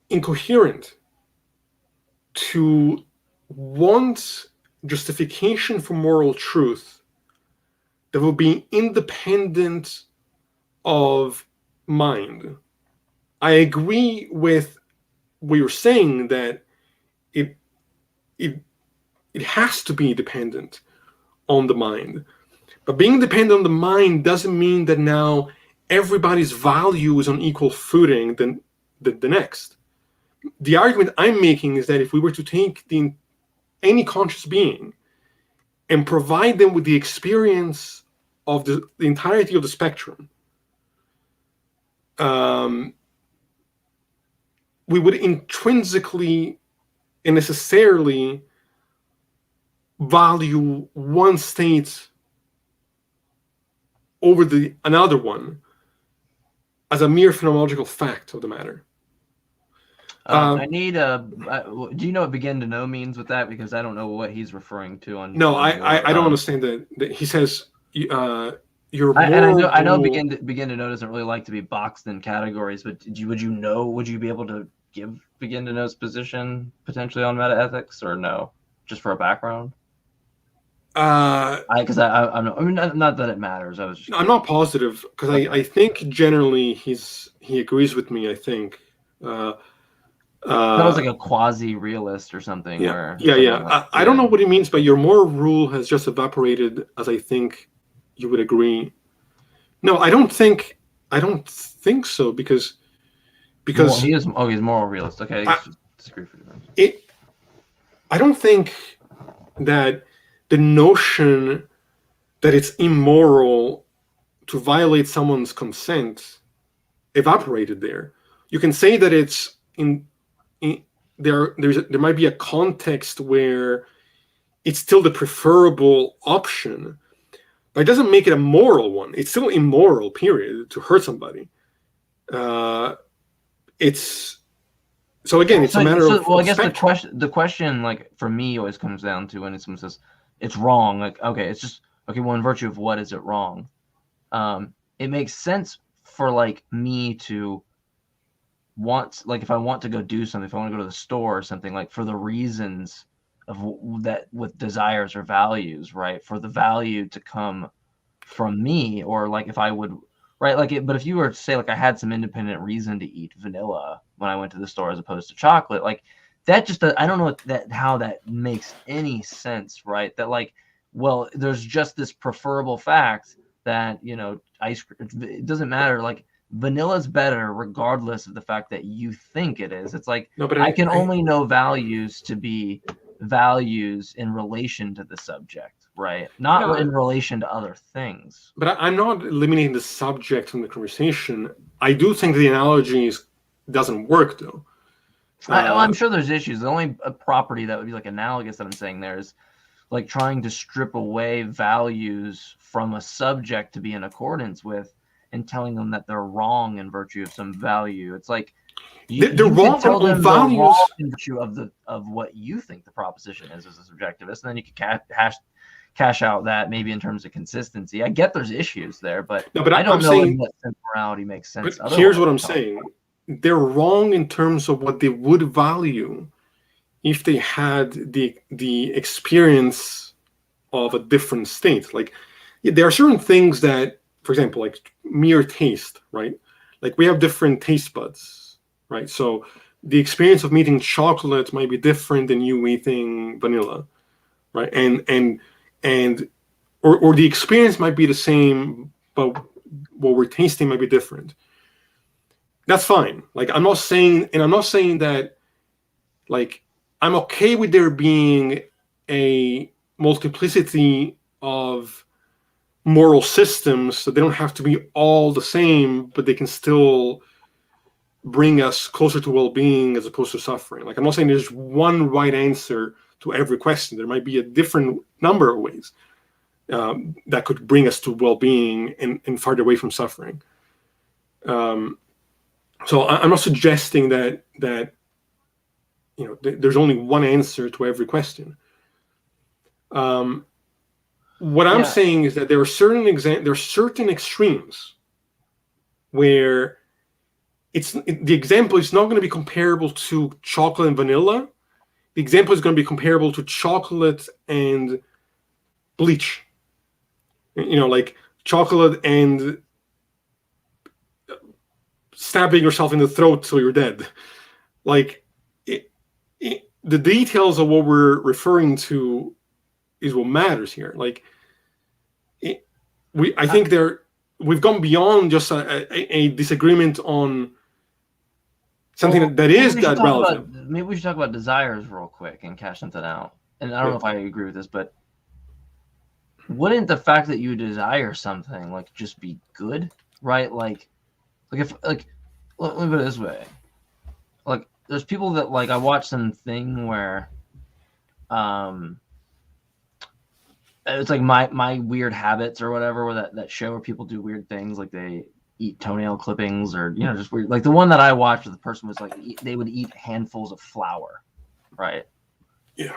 incoherent to want justification for moral truth that will be independent of mind. I agree with what you're saying, that it has to be dependent on the mind. But being dependent on the mind doesn't mean that now everybody's value is on equal footing than the next. The argument I'm making is that if we were to take any conscious being and provide them with the experience of the entirety of the spectrum, we would intrinsically and necessarily value one state over another one as a mere phenomenological fact of the matter. I need do you know what begin to know means with that? Because I don't know what he's referring to on. No, I don't understand that. He says your moral I know begin to know doesn't really like to be boxed in categories, but would you be able to give begin to know's position potentially on metaethics, or no, just for a background? Because I'm not that it matters. I'm not positive, because okay. I think generally he agrees with me. I think that was like a quasi-realist or something. Yeah, I don't know what he means, but your moral rule has just evaporated, as I think you would agree. No, I don't think so, because he's moral realist. Okay, I don't think that the notion that it's immoral to violate someone's consent evaporated there. You can say that it's there might be a context where it's still the preferable option, but it doesn't make it a moral one. It's still immoral, period, to hurt somebody. It's a matter of. Well, I guess the question, like for me, always comes down to when someone says it's wrong. Like, okay, it's just okay. Well, in virtue of what is it wrong? It makes sense for like me to want, like if I want to go do something, if I want to go to the store or something, like for the reasons of that with desires or values, right? For the value to come from me, or like if I would, right? Like but if you were to say like I had some independent reason to eat vanilla when I went to the store as opposed to chocolate, like that just, I don't know how that makes any sense, right? That like, well, there's just this preferable fact that, ice cream, it doesn't matter, like vanilla's better regardless of the fact that you think it is. It's like, no, but I can only know values to be values in relation to the subject, right? Not in relation to other things. But I'm not eliminating the subject from the conversation. I do think the analogy doesn't work, though. I'm sure there's issues. The only property that would be like analogous that I'm saying there is like trying to strip away values from a subject to be in accordance with, and telling them that they're wrong in virtue of some value. It's like they're wrong tell them values wrong in virtue of what you think the proposition is as a subjectivist, and then you can cash out that maybe in terms of consistency. I get there's issues there, but I don't know if that sense morality makes sense. But here's what I'm saying. They're wrong in terms of what they would value if they had the experience of a different state. Like there are certain things that, for example, like mere taste, right? Like we have different taste buds, right? So the experience of eating chocolate might be different than you eating vanilla, right? And or the experience might be the same, but what we're tasting might be different. that's fine. Like, I'm not saying that, like, I'm okay with there being a multiplicity of moral systems, so they don't have to be all the same, but they can still bring us closer to well-being as opposed to suffering. Like, I'm not saying there's one right answer to every question. There might be a different number of ways that could bring us to well-being and farther away from suffering. So I'm not suggesting that there's only one answer to every question. What I'm saying is that there are certain extremes where the example is not going to be comparable to chocolate and vanilla. The example is going to be comparable to chocolate and bleach. Like chocolate and stabbing yourself in the throat till you're dead. Like, the details of what we're referring to is what matters here. Like, I think we've gone beyond just a disagreement on something that is that relevant. Maybe we should talk about desires real quick and cash something out. And I don't know if I agree with this, but wouldn't the fact that you desire something like just be good, right? Like if let me put it this way. Like, there's people that, like, I watched something where it's like my weird habits or whatever, where that show where people do weird things, like they eat toenail clippings or just weird. Like the one that I watched, the person was like they would eat handfuls of flour, right? Yeah,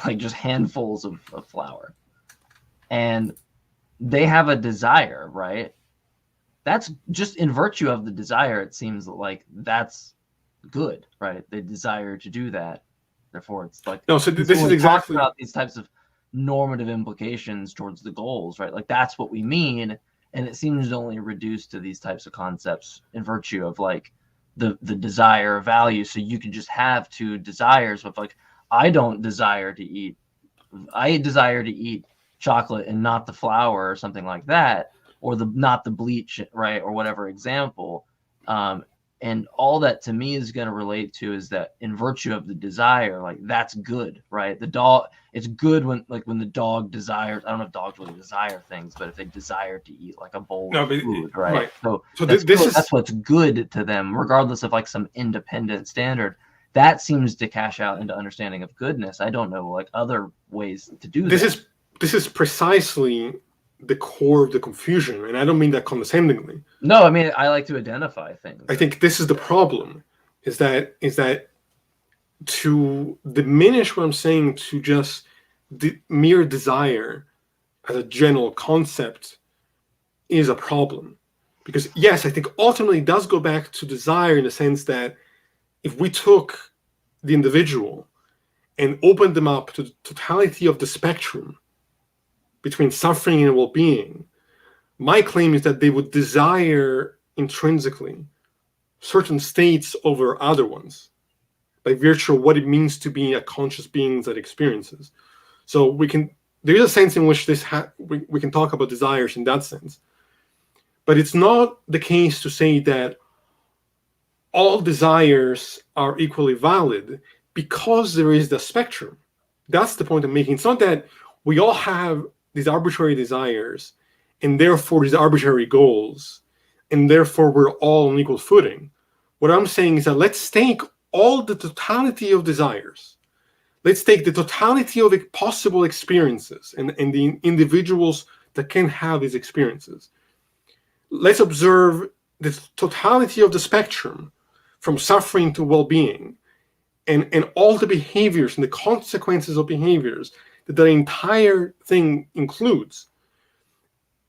like just handfuls of flour, and they have a desire, right? That's just in virtue of the desire. It seems like that's good, right? They desire to do that, therefore it's like no. So this is exactly about these types of normative implications towards the goals, right? Like that's what we mean, and it seems only reduced to these types of concepts in virtue of like the desire of value. So you can just have two desires of like, I desire to eat chocolate and not the flour or something like that, or not the bleach, right? Or whatever example. And all that to me is going to relate to is that in virtue of the desire, like that's good, right? The dog, it's good when the dog desires. I don't know if dogs really desire things, but if they desire to eat like a bowl of food, right? So that's what's good to them, regardless of like some independent standard. That seems to cash out into understanding of goodness. I don't know like other ways to do that. This is precisely the core of the confusion, and I don't mean that condescendingly. No, I mean I like to identify things. I think this is the problem, is that to diminish what I'm saying to just the mere desire as a general concept is a problem. Because yes, I think ultimately it does go back to desire in the sense that if we took the individual and opened them up to the totality of the spectrum between suffering and well-being, my claim is that they would desire intrinsically certain states over other ones by virtue of what it means to be a conscious being that experiences. So there is a sense in which we can talk about desires in that sense. But it's not the case to say that all desires are equally valid, because there is the spectrum. That's the point I'm making. It's not that we all have these arbitrary desires and therefore these arbitrary goals, and therefore we're all on equal footing. What I'm saying is that let's take all the totality of desires. Let's take the totality of the possible experiences and the individuals that can have these experiences. Let's observe the totality of the spectrum from suffering to well-being, and all the behaviors and the consequences of behaviors that the entire thing includes.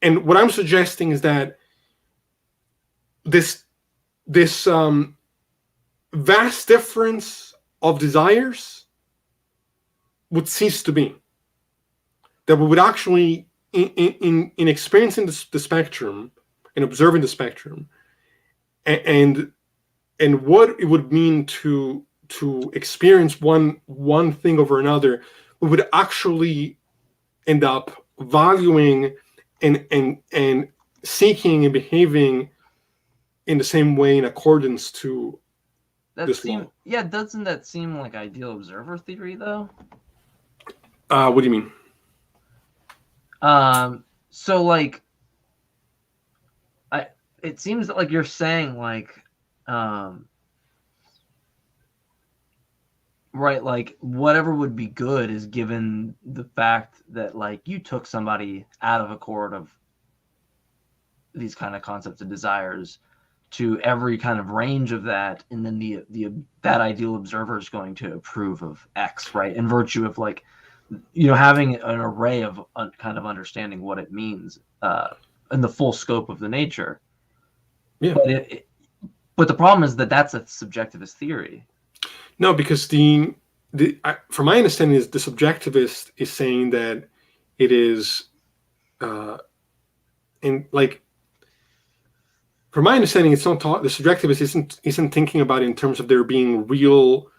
And what I'm suggesting is that this vast difference of desires would cease to be. That we would actually, in experiencing the spectrum and observing the spectrum, and what it would mean to experience one thing over another, we would actually end up valuing and seeking and behaving in the same way in accordance to this law. Yeah, doesn't that seem like ideal observer theory though? What do you mean? So like, it seems like you're saying like, right, like whatever would be good is given the fact that like you took somebody out of accord of these kind of concepts and desires to every kind of range of that, and then that ideal observer is going to approve of X, right? In virtue of like, having an array of kind of understanding what it means in the full scope of the nature. Yeah. But the problem is that that's a subjectivist theory. No, because from my understanding, is the subjectivist is saying that it is, from my understanding, it's not the subjectivist isn't thinking about it in terms of there being real.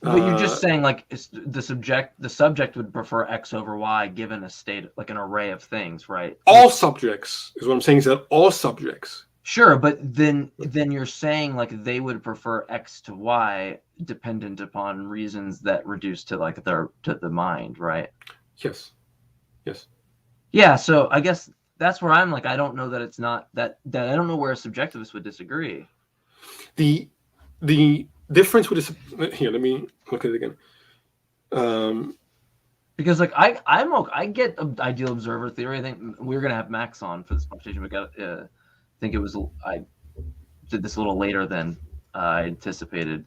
But you're just saying like the subject would prefer X over Y given a state, like an array of things, right? All subjects is what I'm saying, is that all subjects. Sure, but then you're saying like they would prefer X to Y dependent upon reasons that reduce to like to the mind, right? Yes. Yeah, so I guess that's where I'm like, I don't know that it's not that I don't know where a subjectivist would disagree. The difference with this, here, let me look at it again. Because like I get ideal observer theory. I think we're gonna have Max on for this conversation. We got I did this a little later than I anticipated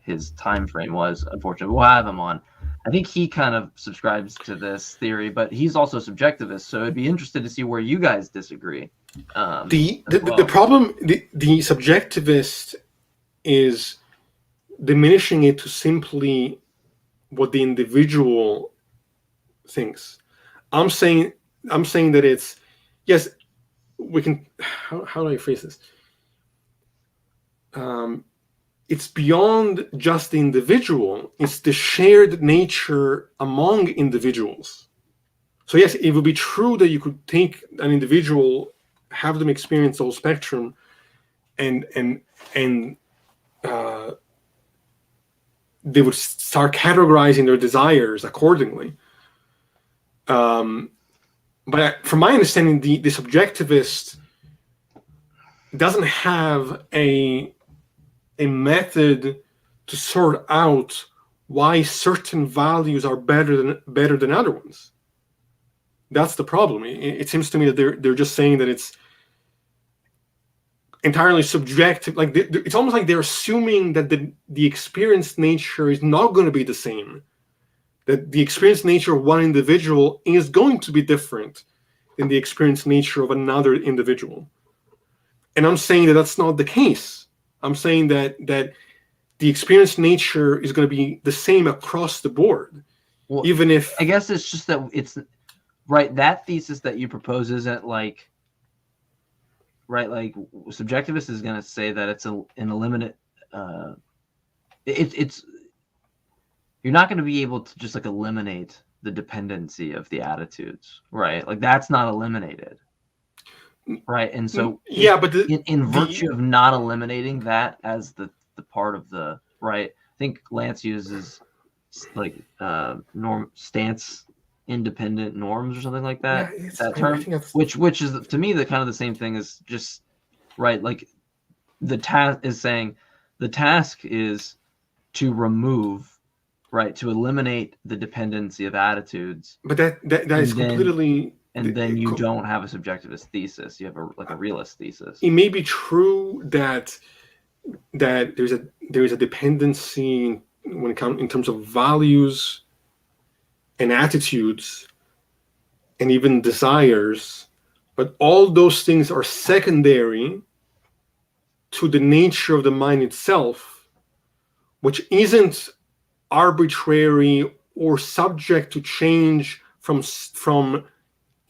his time frame was. Unfortunately, we'll have him on. I think he kind of subscribes to this theory, but he's also subjectivist. So I'd be interested to see where you guys disagree. The problem, the subjectivist is diminishing it to simply what the individual thinks. I'm saying that it's, yes, we can. How do I phrase this? It's beyond just the individual. It's the shared nature among individuals. So yes, it would be true that you could take an individual, have them experience the whole spectrum, and they would start categorizing their desires accordingly. But from my understanding, the subjectivist doesn't have a method to sort out why certain values are better than other ones. That's the problem. It seems to me that they're just saying that it's entirely subjective. Like it's almost like they're assuming that the experienced nature is not going to be the same. That the experienced nature of one individual is going to be different than the experienced nature of another individual. And I'm saying that that's not the case. I'm saying that the experienced nature is going to be the same across the board. Well, even if... I guess it's just that it's... Right, that thesis that you propose isn't like... Right, like, subjectivist is going to say that it's an eliminate... It's... You're not going to be able to just, like, eliminate the dependency of the attitudes, right? Like, that's not eliminated. Right, and so yeah, but in virtue of not eliminating that as the part of the right, I think Lance uses like stance independent norms or something like that. Yeah, that term, which is to me the kind of the same thing as just right. Like the task is saying the task is to remove, right, to eliminate the dependency of attitudes. But that is completely. And then you don't have a subjectivist thesis. You have a realist thesis. It may be true that there's a dependency when it comes in terms of values and attitudes and even desires, but all those things are secondary to the nature of the mind itself, which isn't arbitrary or subject to change from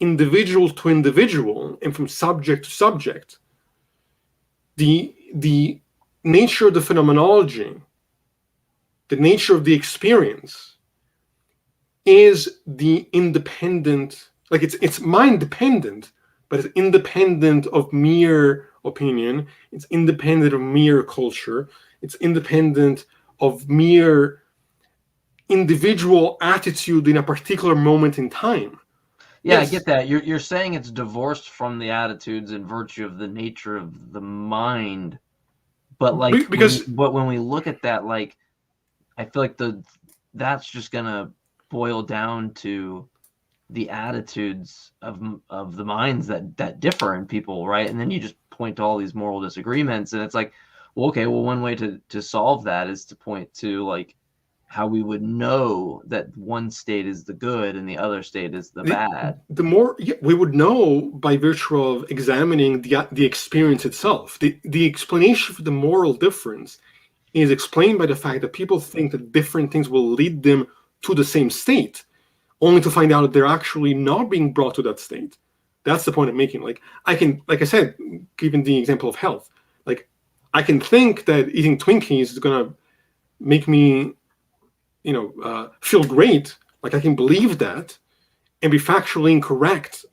individual to individual and from subject to subject. The nature of the phenomenology, the nature of the experience is the independent, like it's mind dependent, but it's independent of mere opinion. It's independent of mere culture. It's independent of mere individual attitude in a particular moment in time. Yeah, Yes. I get that. You're saying it's divorced from the attitudes in virtue of the nature of the mind. But like when we look at that, like I feel like that's just gonna boil down to the attitudes of the minds that differ in people, right? And then you just point to all these moral disagreements, and it's like, well, okay, well, one way to solve that is to point to like how we would know that one state is the good and the other state is the bad. The more we would know by virtue of examining the experience itself. The explanation for the moral difference is explained by the fact that people think that different things will lead them to the same state, only to find out that they're actually not being brought to that state. That's the point I'm making. Like I said, given the example of health, like I can think that eating Twinkies is gonna make me, feel great. Like I can believe that and be factually incorrect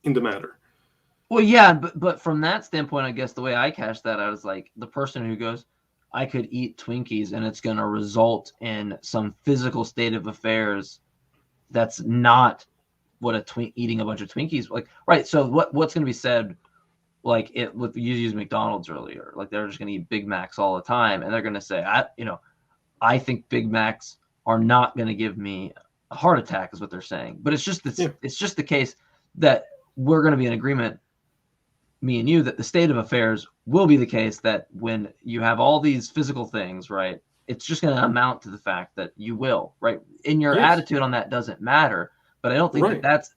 in the matter. Well, yeah, but from that standpoint, I guess the way I catch that out is like the person who goes, I could eat Twinkies and it's going to result in some physical state of affairs that's not what eating a bunch of Twinkies like, right? So what's going to be said, like you used McDonald's earlier, like they're just going to eat Big Macs all the time, and they're going to say, I think Big Macs are not going to give me a heart attack, is what they're saying. But it's just it's just the case that we're going to be in agreement, me and you, that the state of affairs will be the case that when you have all these physical things, right, it's just going to amount to the fact that you will, right? In your attitude on that doesn't matter, but I don't think that's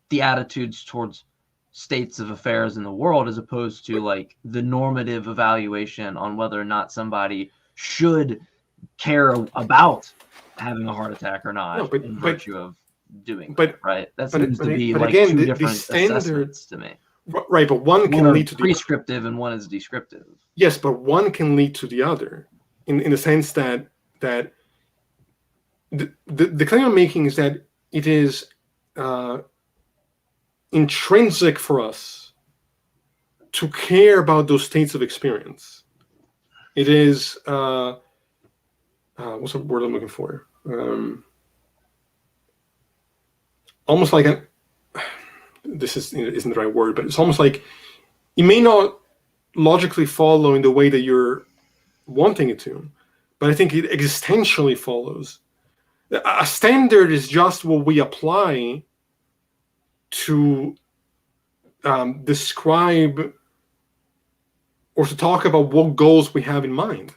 the attitudes towards states of affairs in the world, as opposed to like the normative evaluation on whether or not somebody should care about having a heart attack or not in virtue of doing that, right? That seems to be like again, two different assessments to me. Right, but one can lead to prescriptive and one is descriptive. Yes, but one can lead to the other in the sense that the claim I'm making is that it is intrinsic for us to care about those states of experience. It is what's the word I'm looking for? Almost like this isn't the right word, but it's almost like it may not logically follow in the way that you're wanting it to, but I think it existentially follows. A standard is just what we apply to describe or to talk about what goals we have in mind.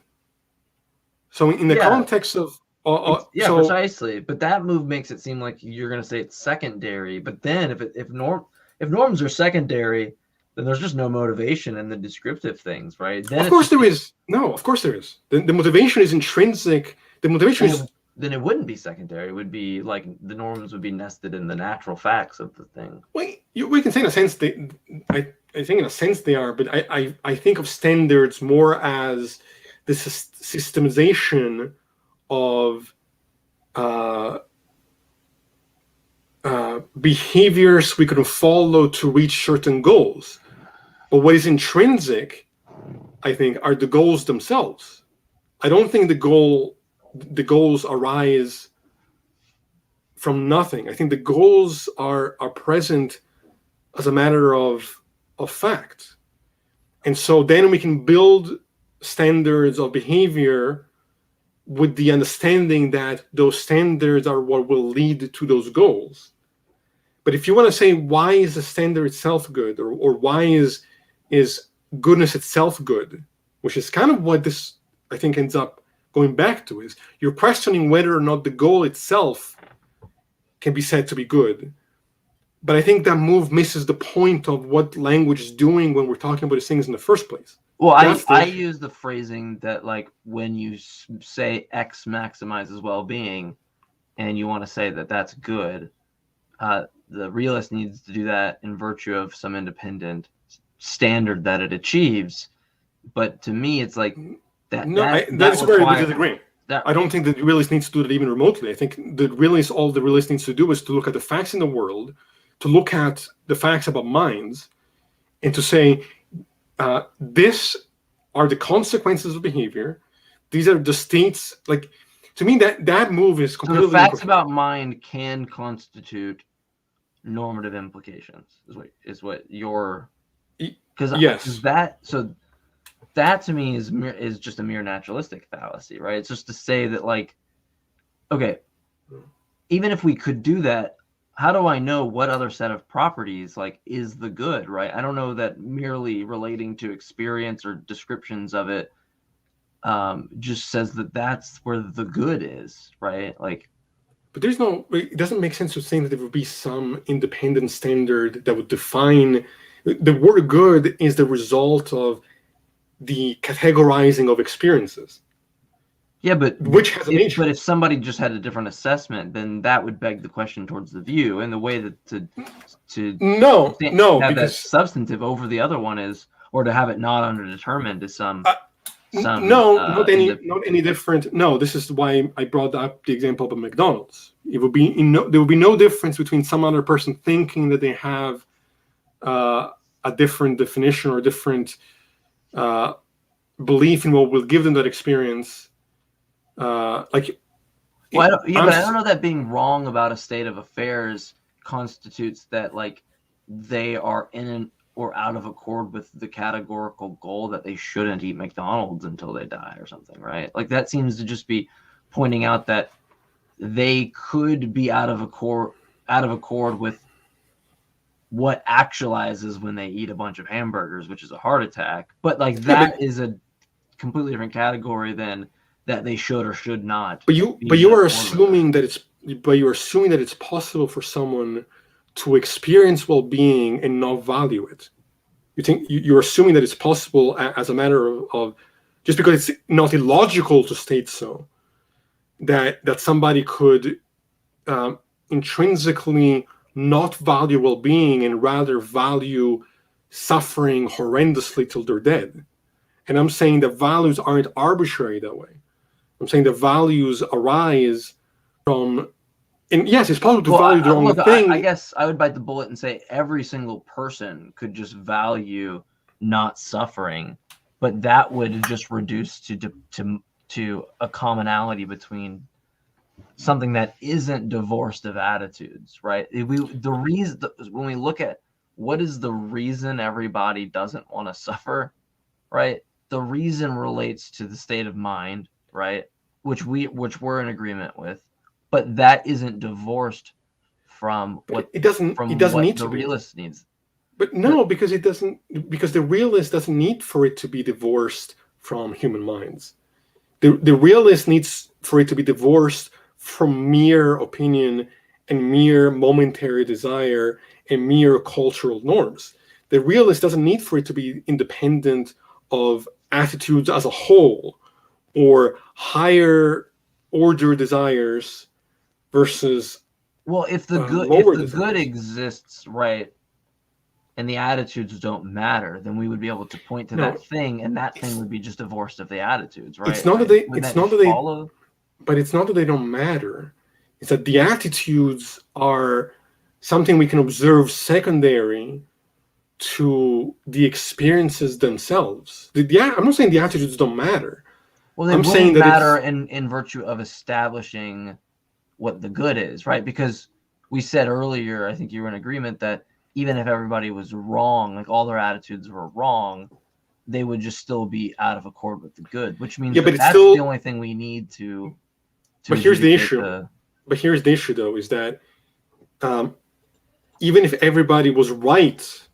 So in the context of precisely. But that move makes it seem like you're going to say it's secondary. But then if norms are secondary, then there's just no motivation in the descriptive things, right? Then of course there is. No, of course there is. The motivation is intrinsic. The motivation is. Then it wouldn't be secondary. It would be like the norms would be nested in the natural facts of the thing. We can say in a sense I think in a sense they are, but I think of standards more as the systemization of behaviors we could follow to reach certain goals. But what is intrinsic, I think, are the goals themselves. I don't think the goals arise from nothing. I think the goals are present as a matter of fact. And so then we can build standards of behavior with the understanding that those standards are what will lead to those goals. But if you want to say, why is the standard itself good, or why is goodness itself good, which is kind of what this, I think, ends up going back to, is you're questioning whether or not the goal itself can be said to be good. But I think that move misses the point of what language is doing when we're talking about these things in the first place. Well, I use the phrasing that, like, when you say X maximizes well-being and you want to say that that's good, the realist needs to do that in virtue of some independent standard that it achieves. But to me, it's like that. No, that's where we disagree. I don't think that the realist needs to do that even remotely. I think all the realist needs to do is to look at the facts in the world, to look at the facts about minds and to say, this are the consequences of behavior. These are the states. Like, to me, that move is completely. So the facts about mind can constitute normative implications. Is what you're. Because yes, that to me is just a mere naturalistic fallacy, right? It's just to say that, like, okay, even if we could do that, how do I know what other set of properties, like, is the good, right? I don't know that merely relating to experience or descriptions of it just says that that's where the good is, right? Like, but it doesn't make sense to think that there would be some independent standard that would define. The word good is the result of the categorizing of experiences. Yeah, but which has a nature. But if somebody just had a different assessment, then that would beg the question towards the view, and the way that to have because that because substantive over the other one is, or to have it not underdetermined is some not any different. No, this is why I brought up the example of McDonald's. It would be there would be no difference between some other person thinking that they have a different definition or different belief in what will give them that experience. But I don't know that being wrong about a state of affairs constitutes that, like, they are in or out of accord with the categorical goal that they shouldn't eat McDonald's until they die or something, right? Like, that seems to just be pointing out that they could be out of accord with what actualizes when they eat a bunch of hamburgers, which is a heart attack. But, like, that is a completely different category than that they should or should not. But you are assuming that it's possible for someone to experience well-being and not value it. You're assuming that it's possible as a matter of just because it's not illogical to state so, that somebody could intrinsically not value well-being and rather value suffering horrendously till they're dead. And I'm saying that values aren't arbitrary that way. I'm saying the values arise from, and yes, it's possible to value the wrong thing. I guess I would bite the bullet and say every single person could just value not suffering, but that would just reduce to a commonality between something that isn't divorced of attitudes, right? When we look at what is the reason everybody doesn't want to suffer, right? The reason relates to the state of mind, right? Which we're in agreement with, but that isn't divorced from what it doesn't need the realist needs. But no, because it doesn't, because the realist doesn't need for it to be divorced from human minds. The realist needs for it to be divorced from mere opinion and mere momentary desire and mere cultural norms. The realist doesn't need for it to be independent of attitudes as a whole, or higher order desires versus if the good exists, right, and the attitudes don't matter, then we would be able to point to that thing, and that thing would be just divorced of the attitudes, right? It's not that they don't matter. It's that the attitudes are something we can observe secondary to the experiences themselves. I'm not saying the attitudes don't matter. Well, they wouldn't matter in virtue of establishing what the good is, right? Because we said earlier, I think you were in agreement, that even if everybody was wrong, like all their attitudes were wrong, they would just still be out of accord with the good, which means that's the only thing we need to But here's the issue. Though, is that even if everybody was right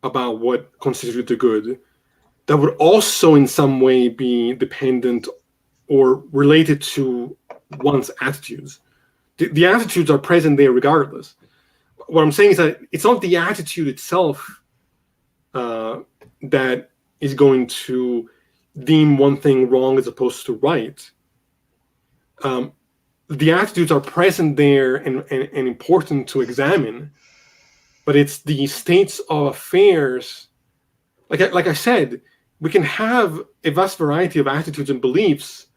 about what constituted the good, that would also in some way be dependent or related to one's attitudes. The attitudes are present there regardless. What I'm saying is that it's not the attitude itself that is going to deem one thing wrong as opposed to right. The attitudes are present there and important to examine, but it's the states of affairs. Like I said, we can have a vast variety of attitudes and beliefs.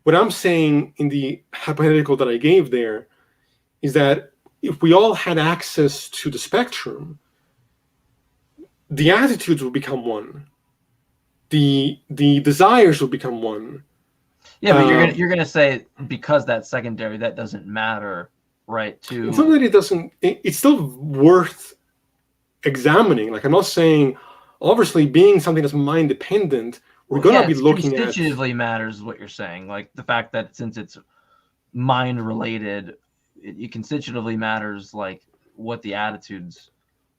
What I'm saying in the hypothetical that I gave there is that if we all had access to the spectrum, the attitudes would become one. The desires will become one. Yeah, but you're gonna say because that's secondary, that doesn't matter, right? It's not that it doesn't. It's still worth examining. Like, I'm not saying, obviously, being something that's mind dependent, we're gonna be looking at. Constitutively matters, what you're saying. Like the fact that since it's mind related, it constitutively matters, like what the attitudes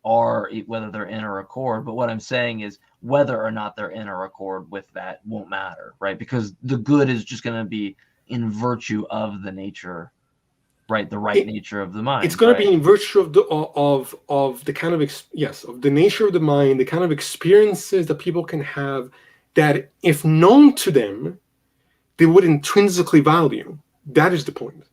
are, whether they're in or accord. But what I'm saying is whether or not they're in or accord with that won't matter, right? Because the good is just going to be in virtue of the nature, right? The nature of the mind. It's going to be in virtue of the kind of of the nature of the mind, the kind of experiences that people can have that, if known to them, they would intrinsically value. That is the point.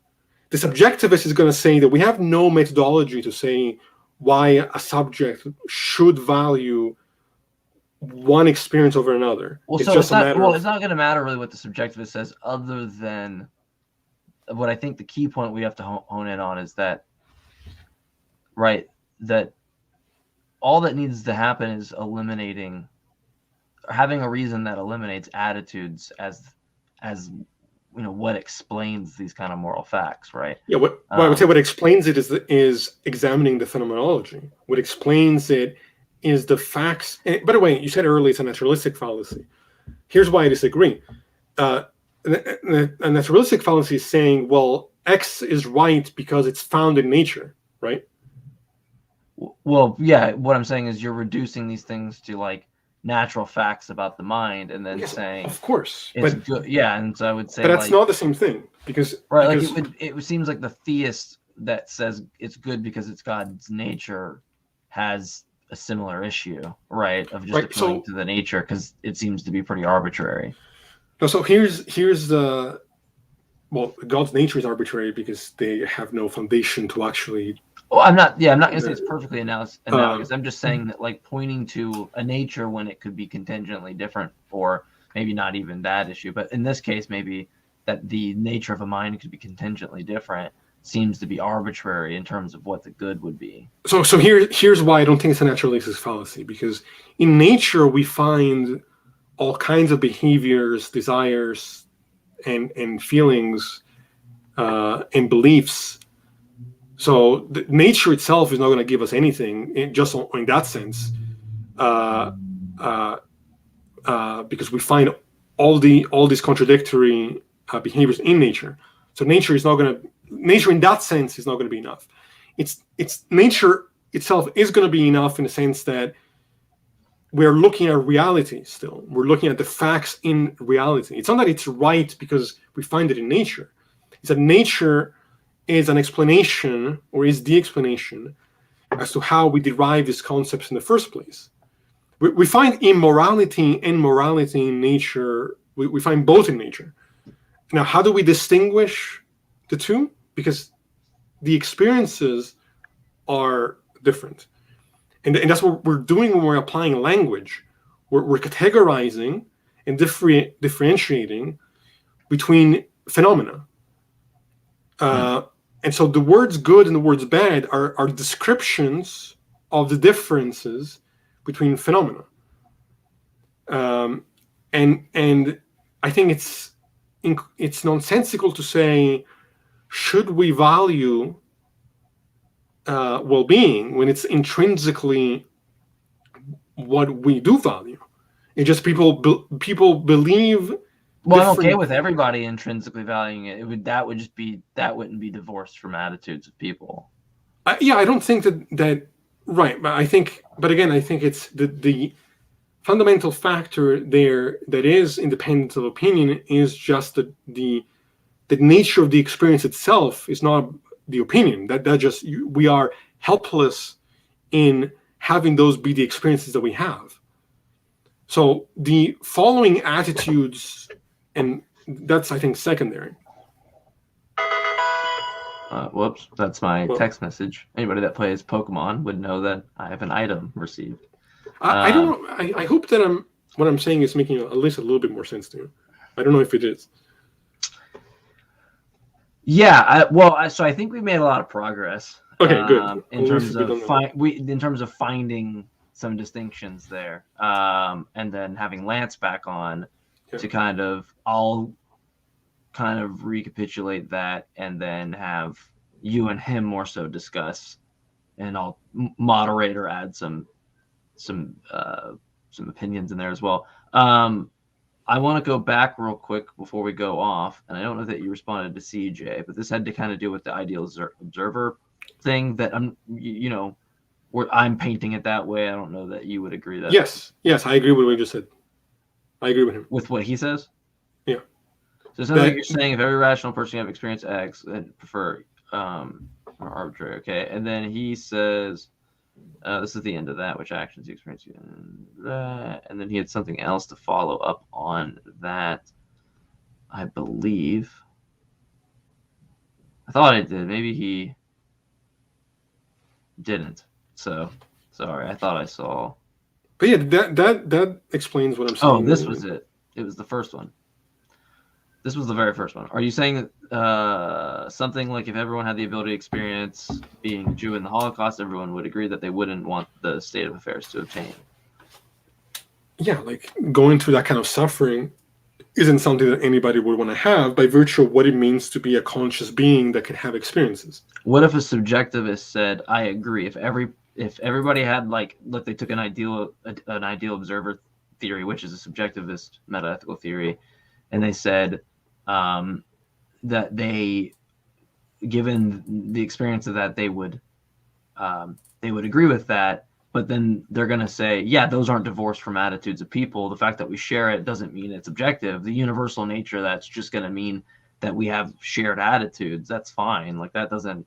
The subjectivist is going to say that we have no methodology to say why a subject should value one experience over another. Well, it's just a matter of... it's not going to matter really what the subjectivist says, other than what I think the key point we have to hone in on is that, right, that all that needs to happen is eliminating, having a reason that eliminates attitudes as what explains these kind of moral facts, right? Yeah, I would say what explains it is examining the phenomenology. What explains it is the facts. And by the way, you said earlier it's a naturalistic fallacy. Here's why I disagree. A naturalistic fallacy is saying, well, X is right because it's found in nature, right? Well, yeah, what I'm saying is you're reducing these things to like natural facts about the mind, and then saying, of course, it's good. Yeah, and so I would say, but that's not the same thing, because it seems like the theist that says it's good because it's God's nature has a similar issue, right? Of just appealing to the nature, because it seems to be pretty arbitrary. No, so here's the God's nature is arbitrary because they have no foundation to actually. Well, I'm not going to say it's perfectly analogous. I'm just saying that, like, pointing to a nature when it could be contingently different, or maybe not even that issue. But in this case, maybe that the nature of a mind could be contingently different seems to be arbitrary in terms of what the good would be. So here's why I don't think it's a naturalistic fallacy, because in nature we find all kinds of behaviors, desires, and feelings and beliefs. So the nature itself is not going to give us anything, in that sense, because we find all these contradictory behaviors in nature. So nature in that sense is not going to be enough. It's nature itself is going to be enough in the sense that we're looking at reality still. We're looking at the facts in reality. It's not that it's right because we find it in nature. It's that nature is an explanation, or is the explanation, as to how we derive these concepts in the first place. We find immorality and morality in nature. We find both in nature. Now, how do we distinguish the two? Because the experiences are different. And that's what we're doing when we're applying language. We're categorizing and differentiating between phenomena. And so the words good and the words bad are descriptions of the differences between phenomena. And I think it's nonsensical to say, should we value well-being when it's intrinsically what we do value? It's just people believe. Well, I'm okay with everybody intrinsically valuing it. That wouldn't be divorced from attitudes of people. I don't think that right. But again, I think it's the fundamental factor there that is independent of opinion is just the nature of the experience itself is not the opinion. That just we are helpless in having those be the experiences that we have. So the following attitudes. And that's, I think, secondary. Whoops, that's my text message. Anybody that plays Pokemon would know that I have an item received. I don't know. I hope that what I'm saying is making at least a little bit more sense to you. I don't know if it is. Yeah, so I think we've made a lot of progress. Okay, good. In terms of finding some distinctions there, and then having Lance back on to kind of recapitulate that, and then have you and him more so discuss, and I'll moderate or add some opinions in there as well. I want to go back real quick before we go off, and I don't know that you responded to CJ, but this had to kind of do with the ideal observer thing that I'm painting it that way. I don't know that you would agree that. Yes, I agree with what you just said. I agree with him. With what he says? Yeah. So it sounds like you're saying if every rational person have experienced X and prefer or arbitrary, okay? And then he says, this is the end of that, which actions you experience. And then he had something else to follow up on that, I believe. I thought it did. Maybe he didn't. So, sorry. I thought I saw. But yeah, that explains what I'm saying. Oh, this was it. It was the first one. This was the very first one. Are you saying that something like if everyone had the ability to experience being a Jew in the Holocaust, everyone would agree that they wouldn't want the state of affairs to obtain? Yeah, like going through that kind of suffering isn't something that anybody would want to have by virtue of what it means to be a conscious being that can have experiences. What if a subjectivist said, I agree, if everybody had look, they took an ideal observer theory, which is a subjectivist metaethical theory, and they said that they, given the experience of that, they would agree with that, but then they're going to say, yeah, those aren't divorced from attitudes of people. The fact that we share it doesn't mean it's objective. The universal nature, that's just going to mean that we have shared attitudes. That's fine. Like that doesn't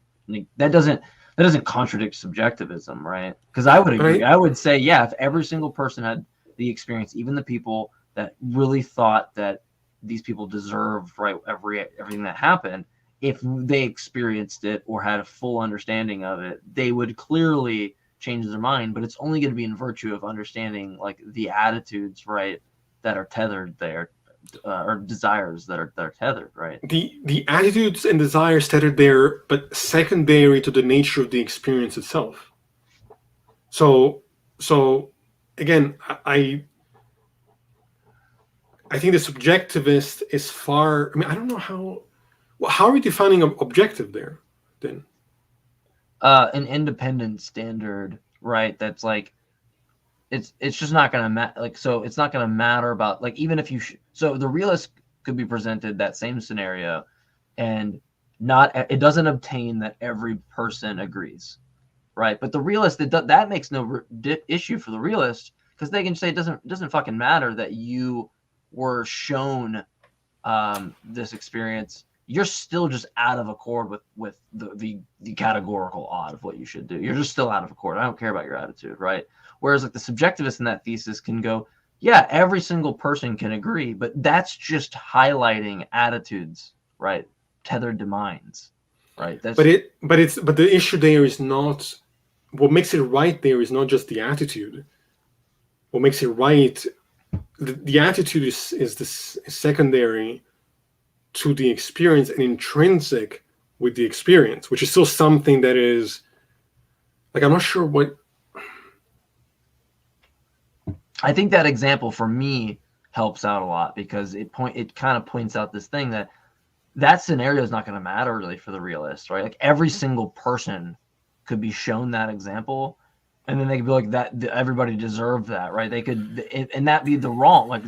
contradict subjectivism, right? Because I would agree. Right. I would say, yeah, if every single person had the experience, even the people that really thought that these people deserve everything that happened, if they experienced it or had a full understanding of it, they would clearly change their mind. But it's only going to be in virtue of understanding like the attitudes, right, that are tethered there, or desires that are tethered, right? The attitudes and desires tethered there, but secondary to the nature of the experience itself. So again, I think the subjectivist is far. I mean, I don't know how are we defining objective there then? An independent standard, right? That's like, it's just not going to matter. Like, so it's not going to matter about like, even if you so the realist could be presented that same scenario, and it doesn't obtain that every person agrees, right? But the realist, that makes no issue for the realist, because they can say it doesn't fucking matter that you were shown this experience. You're still just out of accord with the categorical odd of what you should do. You're just still out of accord. I don't care about your attitude, right? Whereas like the subjectivist in that thesis can go, yeah, every single person can agree, but that's just highlighting attitudes, right? Tethered to minds, right? But the issue there is not what makes it right. There is not just the attitude. What makes it right, the attitude is secondary to the experience and intrinsic with the experience, which is still something that is like, I'm not sure what. I think that example for me helps out a lot, because it kind of points out this thing that scenario is not going to matter really for the realist, right? Like every single person could be shown that example, and then they could be like that everybody deserved that, right? They could, and that be the wrong, like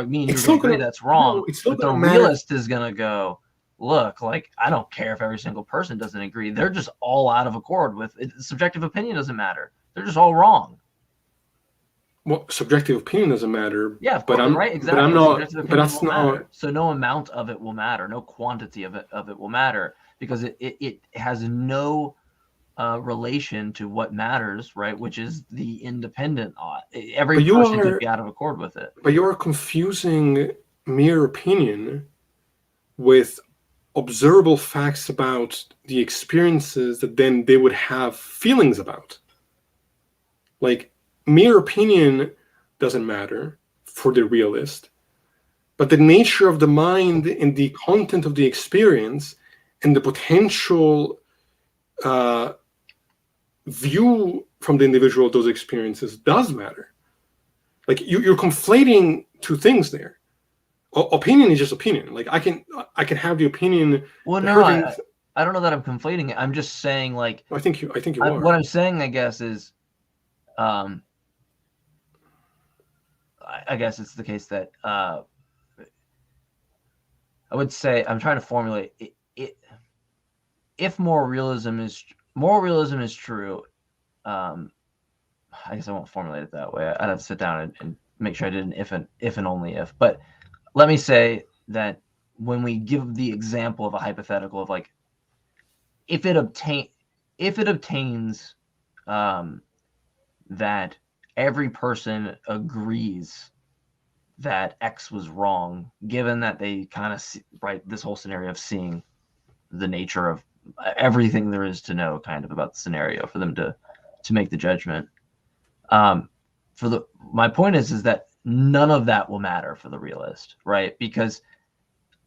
me and you would agree that's wrong. No, but the realist is gonna go, look, like I don't care if every single person doesn't agree. They're just all out of accord with it. Subjective opinion doesn't matter. They're just all wrong. Well, subjective opinion doesn't matter. Yeah, but I'm right. Exactly. But I'm not. But that's not. Matter. So no amount of it will matter. No quantity of it will matter, because it has no relation to what matters, right? Which is the independent odd. Every person could be out of accord with it. But you are confusing mere opinion with observable facts about the experiences that then they would have feelings about. Like, mere opinion doesn't matter for the realist, but the nature of the mind and the content of the experience and the potential view from the individual those experiences does matter. Like you're conflating two things there. Opinion is just opinion. Like I can have the opinion. Well, that no, I don't know that I'm conflating it. I'm just saying, like, I think you are. What I'm saying, I guess, is, I guess it's the case that I would say, I'm trying to formulate it. If moral realism is true, I guess I won't formulate it that way. I'd have to sit down and make sure I did an if and only if. But let me say that when we give the example of a hypothetical of, like, if it obtains that every person agrees that X was wrong, given that they kind of see, right, this whole scenario of seeing the nature of everything there is to know kind of about the scenario for them to make the judgment. My point is that none of that will matter for the realist, right? Because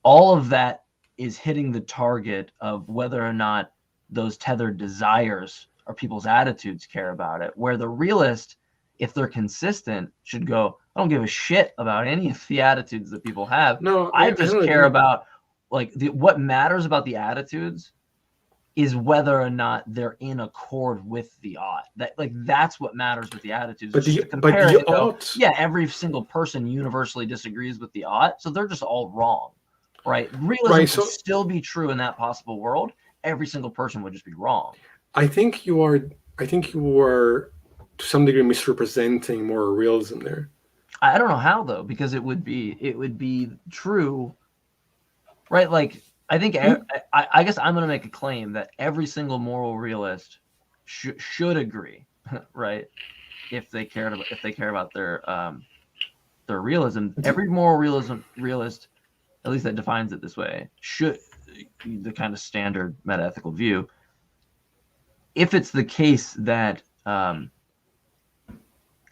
all of that is hitting the target of whether or not those tethered desires or people's attitudes care about it. Where the realist, if they're consistent, should go, I don't give a shit about any of the attitudes that people have. No, I just care about, like, what matters about the attitudes is whether or not they're in accord with the ought. That's what matters with the attitudes. Yeah, every single person universally disagrees with the ought, so they're just all wrong, right? Realism would still be true in that possible world. Every single person would just be wrong. I think you are to some degree misrepresenting moral realism there. I don't know how, though, because it would be true, right? Like, I think I guess I'm going to make a claim that every single moral realist should agree, right? If they care about their realism, every moral realist, at least that defines it this way, should, the kind of standard metaethical view, if it's the case that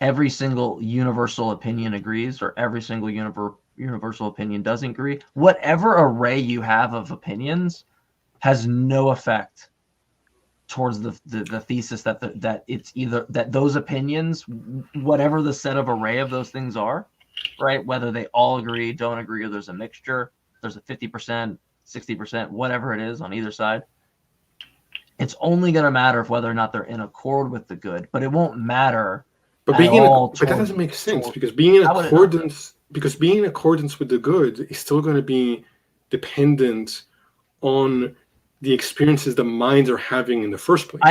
every single universal opinion agrees, or every single universal opinion doesn't agree, whatever array you have of opinions has no effect towards the thesis that it's either that those opinions, whatever the set of array of those things are, right, whether they all agree, don't agree, or there's a mixture, there's a 50%, 60%, whatever it is on either side, it's only going to matter if whether or not they're in accord with the good, but it won't matter. But that doesn't make sense, because being in accordance with the good is still going to be dependent on the experiences the minds are having in the first place.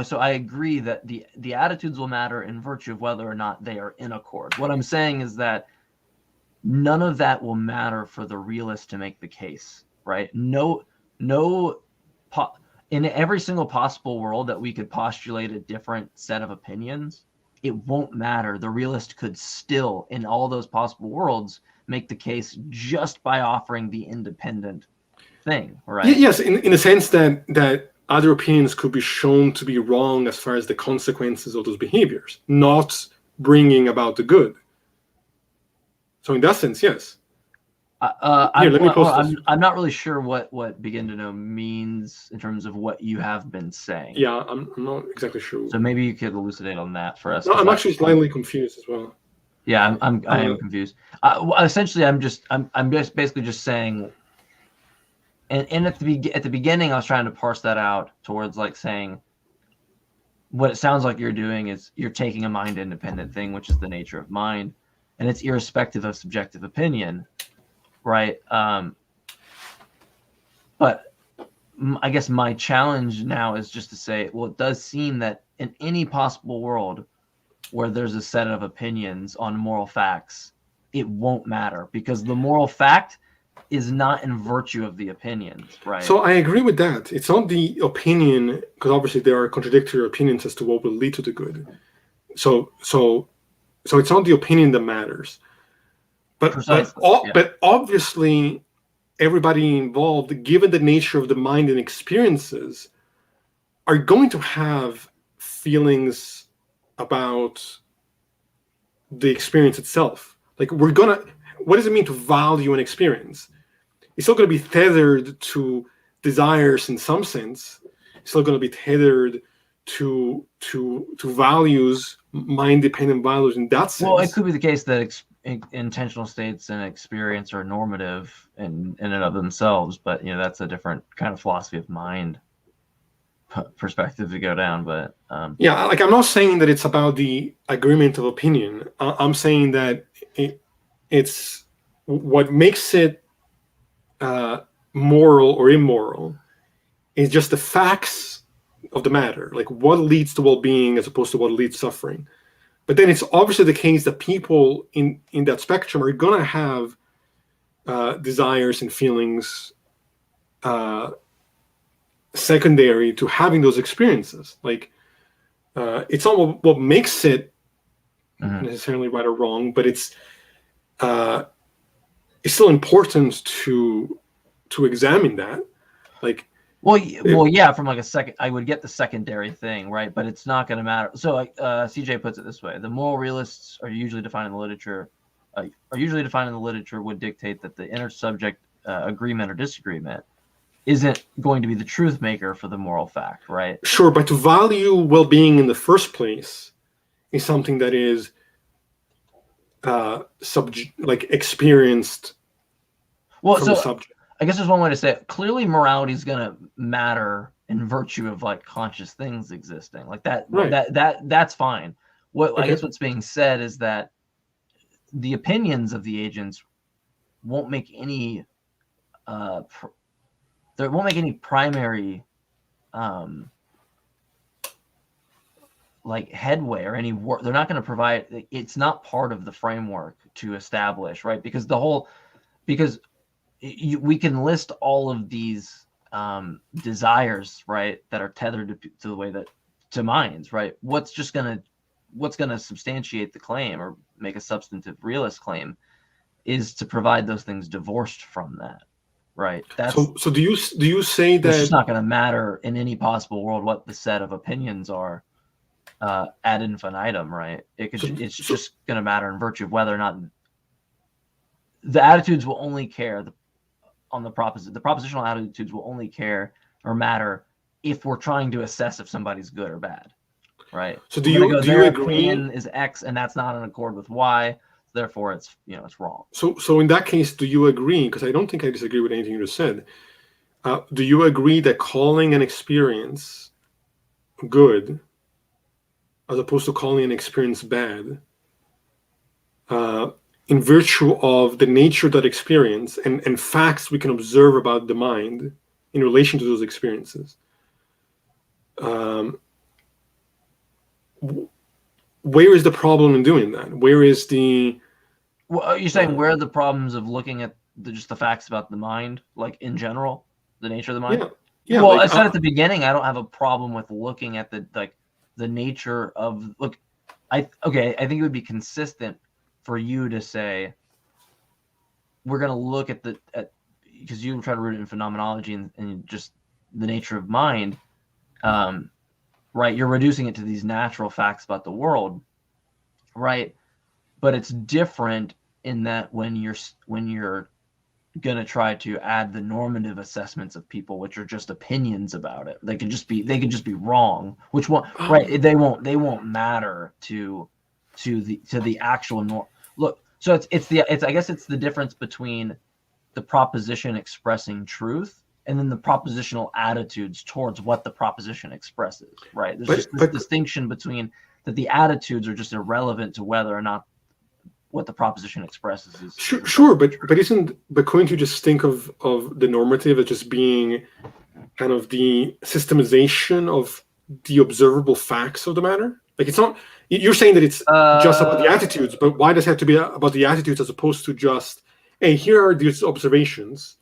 So I agree that the attitudes will matter in virtue of whether or not they are in accord. What I'm saying is that none of that will matter for the realist to make the case, right? In every single possible world that we could postulate a different set of opinions, it won't matter. The realist could still, in all those possible worlds, make the case just by offering the independent thing, right? Yes, in the sense that other opinions could be shown to be wrong as far as the consequences of those behaviors, not bringing about the good. So in that sense, yes. I'm not really sure what begin to know means in terms of what you have been saying. Yeah, I'm not exactly sure. So maybe you could elucidate on that for us. No, I'm actually slightly confused as well. Yeah, I am confused. Essentially, I'm just basically just saying, and at the beginning, I was trying to parse that out towards, like, saying what it sounds like you're doing is you're taking a mind independent thing, which is the nature of mind, and it's irrespective of subjective opinion. Right. But I guess my challenge now is just to say, well, it does seem that in any possible world where there's a set of opinions on moral facts, it won't matter, because the moral fact is not in virtue of the opinions, right? So I agree with that. It's not the opinion, because obviously there are contradictory opinions as to what will lead to the good. So it's not the opinion that matters. But obviously, everybody involved, given the nature of the mind and experiences, are going to have feelings about the experience itself. Like, what does it mean to value an experience? It's still going to be tethered to desires in some sense. It's still going to be tethered to values, mind-dependent values in that sense. Well, it could be the case that intentional states and experience are normative in and of themselves, but that's a different kind of philosophy of mind perspective to go down. But yeah, like I'm not saying that it's about the agreement of opinion. I'm saying that it's what makes it moral or immoral is just the facts of the matter, like what leads to well-being as opposed to what leads to suffering. But then it's obviously the case that people in that spectrum are going to have desires and feelings secondary to having those experiences. Like it's not what makes it necessarily right or wrong, but it's still important to examine that. Like, well, yeah, from like a second, I would get the secondary thing, right? But it's not going to matter. So, like CJ puts it this way: the moral realists are usually defined in the literature. Would dictate that the inter-subject agreement or disagreement isn't going to be the truth maker for the moral fact, right? Sure, but to value well-being in the first place is something that is experienced. Well, from so the subject. I guess there's one way to say it. Clearly, morality is going to matter in virtue of like conscious things existing, like that. Right. That's fine. Okay. I guess what's being said is that the opinions of the agents won't make any primary like headway or any work. They're not going to provide. It's not part of the framework to establish, right? Because we can list all of these desires, right, that are tethered to the way that to minds, right? What's going to substantiate the claim or make a substantive realist claim is to provide those things divorced from that, right? That's so do you say that it's just not going to matter in any possible world what the set of opinions are ad infinitum, right? It's just going to matter in virtue of whether or not the attitudes will only care on the propositional attitudes will only care or matter if we're trying to assess if somebody's good or bad, right? So do you agree? Opinion is X and that's not in accord with Y, therefore it's it's wrong. So in that case, do you agree? Because I don't think I disagree with anything you just said. Do you agree that calling an experience good as opposed to calling an experience bad, in virtue of the nature of that experience and facts we can observe about the mind in relation to those experiences, where is the problem in doing that? Where is the... Well, are you saying where are the problems of looking at just the facts about the mind, like in general, the nature of the mind? Yeah. Well, like, I said at the beginning, I don't have a problem with looking at the nature of I think it would be consistent for you to say we're going to look at because you try to root it in phenomenology and just the nature of mind, right? You're reducing it to these natural facts about the world, right? But it's different in that when you're going to try to add the normative assessments of people, which are just opinions about it, they could just be wrong. Which one, right? They won't matter to the actual look. So I guess it's the difference between the proposition expressing truth and then the propositional attitudes towards what the proposition expresses, right? There's this distinction between that the attitudes are just irrelevant to whether or not what the proposition expresses is. Sure, but couldn't you just think of the normative as just being kind of the systemization of the observable facts of the matter? Like, it's not... You're saying that it's just about the attitudes, but why does it have to be about the attitudes as opposed to just, hey, here are these observations.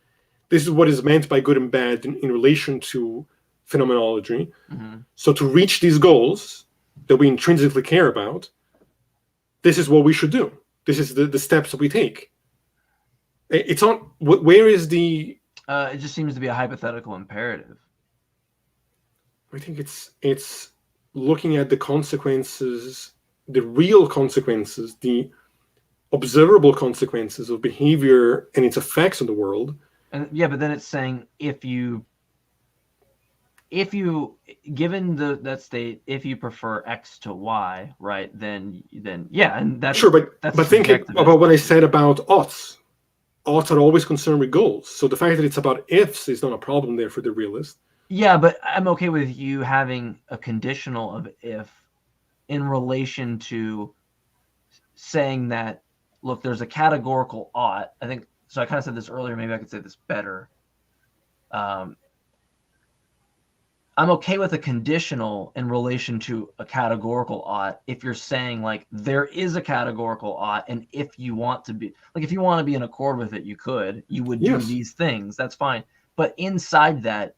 This is what is meant by good and bad in relation to phenomenology. Mm-hmm. So to reach these goals that we intrinsically care about, this is what we should do. This is the steps that we take. It's on... Where is the... it just seems to be a hypothetical imperative. I think it's looking at the consequences, the real consequences, the observable consequences of behavior and its effects on the world. And yeah, but then it's saying if you if you, given that state, if you prefer X to Y, right, then yeah, and that's Sure, that's but think subjectivist. about what I said about oughts. Oughts are always concerned with goals. So the fact that it's about ifs is not a problem there for the realist. Yeah, but I'm okay with you having a conditional of if in relation to saying that, look, there's a categorical ought. I think so. I kind of said this earlier. Maybe I could say this better. I'm okay with a conditional in relation to a categorical ought if you're saying like there is a categorical ought, and if you want to be in accord with it, you would do these things. That's fine. But inside that,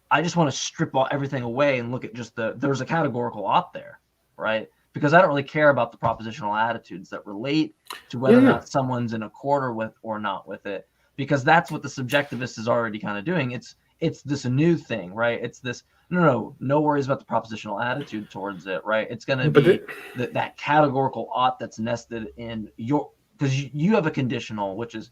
I just want to strip everything away and look at just there's a categorical ought there, right? Because I don't really care about the propositional attitudes that relate to whether or not someone's in accord with or not with it, because that's what the subjectivist is already kind of doing. It's this new thing, right? It's this no worries about the propositional attitude towards it, right? It's going to be that categorical ought that's nested in your, because you have a conditional, which is,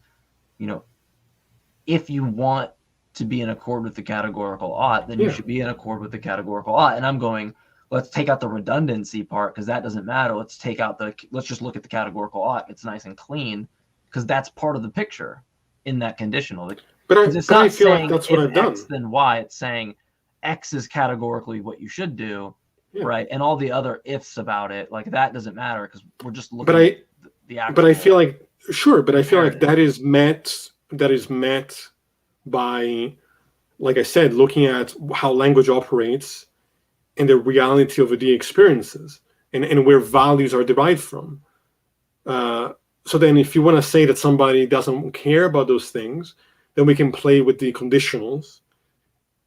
if you want to be in accord with the categorical ought, then you should be in accord with the categorical ought. And I'm going, let's take out the redundancy part because that doesn't matter. Let's just look at the categorical ought. It's nice and clean because that's part of the picture in that conditional. But I feel like that's what I've done. X, then Y. It's saying X is categorically what you should do, right? And all the other ifs about it, like that doesn't matter because we're just looking at the actual. But I feel like that is met by, like I said, looking at how language operates and the reality of the experiences and where values are derived from. So then if you want to say that somebody doesn't care about those things, then we can play with the conditionals.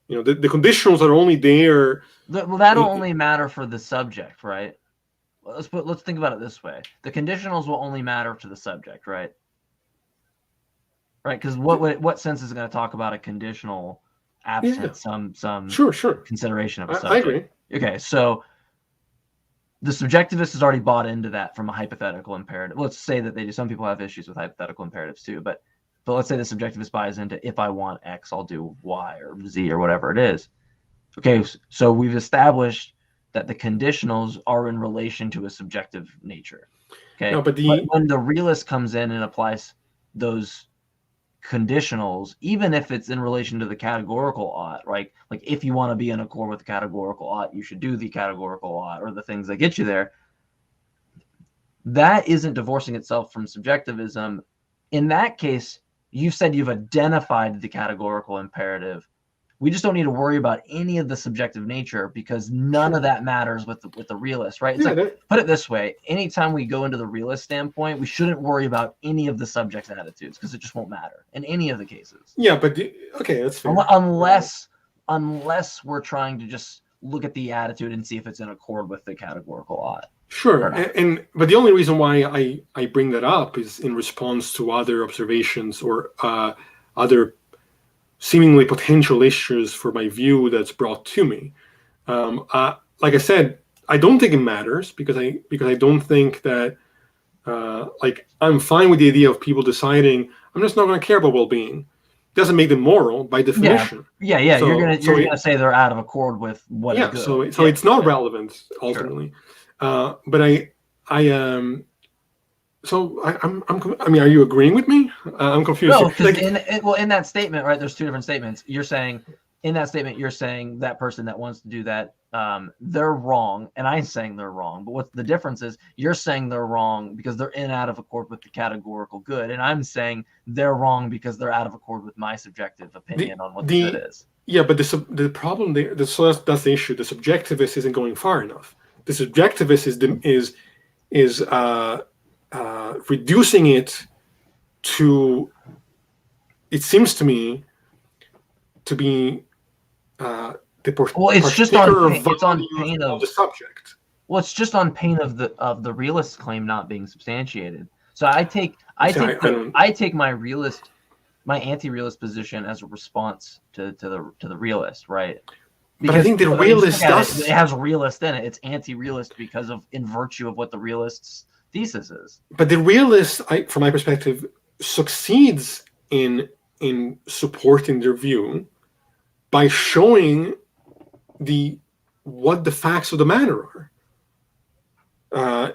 The conditionals are only there. Well, that'll only matter for the subject, right? Let's think about it this way. The conditionals will only matter to the subject, right? Right, because what sense is it going to talk about a conditional absent some consideration of a subject? I agree. Okay, so the subjectivist has already bought into that from a hypothetical imperative. Let's say that they do. Some people have issues with hypothetical imperatives too, but let's say the subjectivist buys into if I want X, I'll do Y or Z or whatever it is. Okay, so we've established that the conditionals are in relation to a subjective nature. Okay, no, but when the realist comes in and applies those conditionals, even if it's in relation to the categorical ought, right? Like if you want to be in accord with the categorical ought, you should do the categorical ought or the things that get you there. That isn't divorcing itself from subjectivism. In that case, you said you've identified the categorical imperative. We just don't need to worry about any of the subjective nature because none of that matters with the realist, right? It's put it this way: anytime we go into the realist standpoint, we shouldn't worry about any of the subject's attitudes because it just won't matter in any of the cases. Yeah, but okay, that's fair. Unless we're trying to just look at the attitude and see if it's in accord with the categorical ought. Sure, but the only reason why I bring that up is in response to other observations or other seemingly potential issues for my view that's brought to me. Like I said, I don't think it matters because I don't think that I'm fine with the idea of people deciding I'm just not going to care about well-being. It doesn't make them moral by definition. Yeah. So, you're gonna say they're out of accord with what is good. So it's not relevant ultimately. Sure. But are you agreeing with me? I'm confused. No, because in that statement, right? There's two different statements. You're saying that person that wants to do that, they're wrong, and I'm saying they're wrong. But what the difference is, you're saying they're wrong because they're out of accord with the categorical good, and I'm saying they're wrong because they're out of accord with my subjective opinion on what the good is. Yeah, but the problem there, that's the issue. The subjectivist isn't going far enough. The subjectivist is reducing it to, it seems to me, to be it's just on pain of the subject. Well, it's just on pain of the realist claim not being substantiated. So I take my anti-realist position as a response to the realist, right? Because, but I think the realist it has realist in it. It's anti-realist in virtue of what the realist's thesis is. But the realist, from my perspective, succeeds in supporting their view by showing what the facts of the matter are.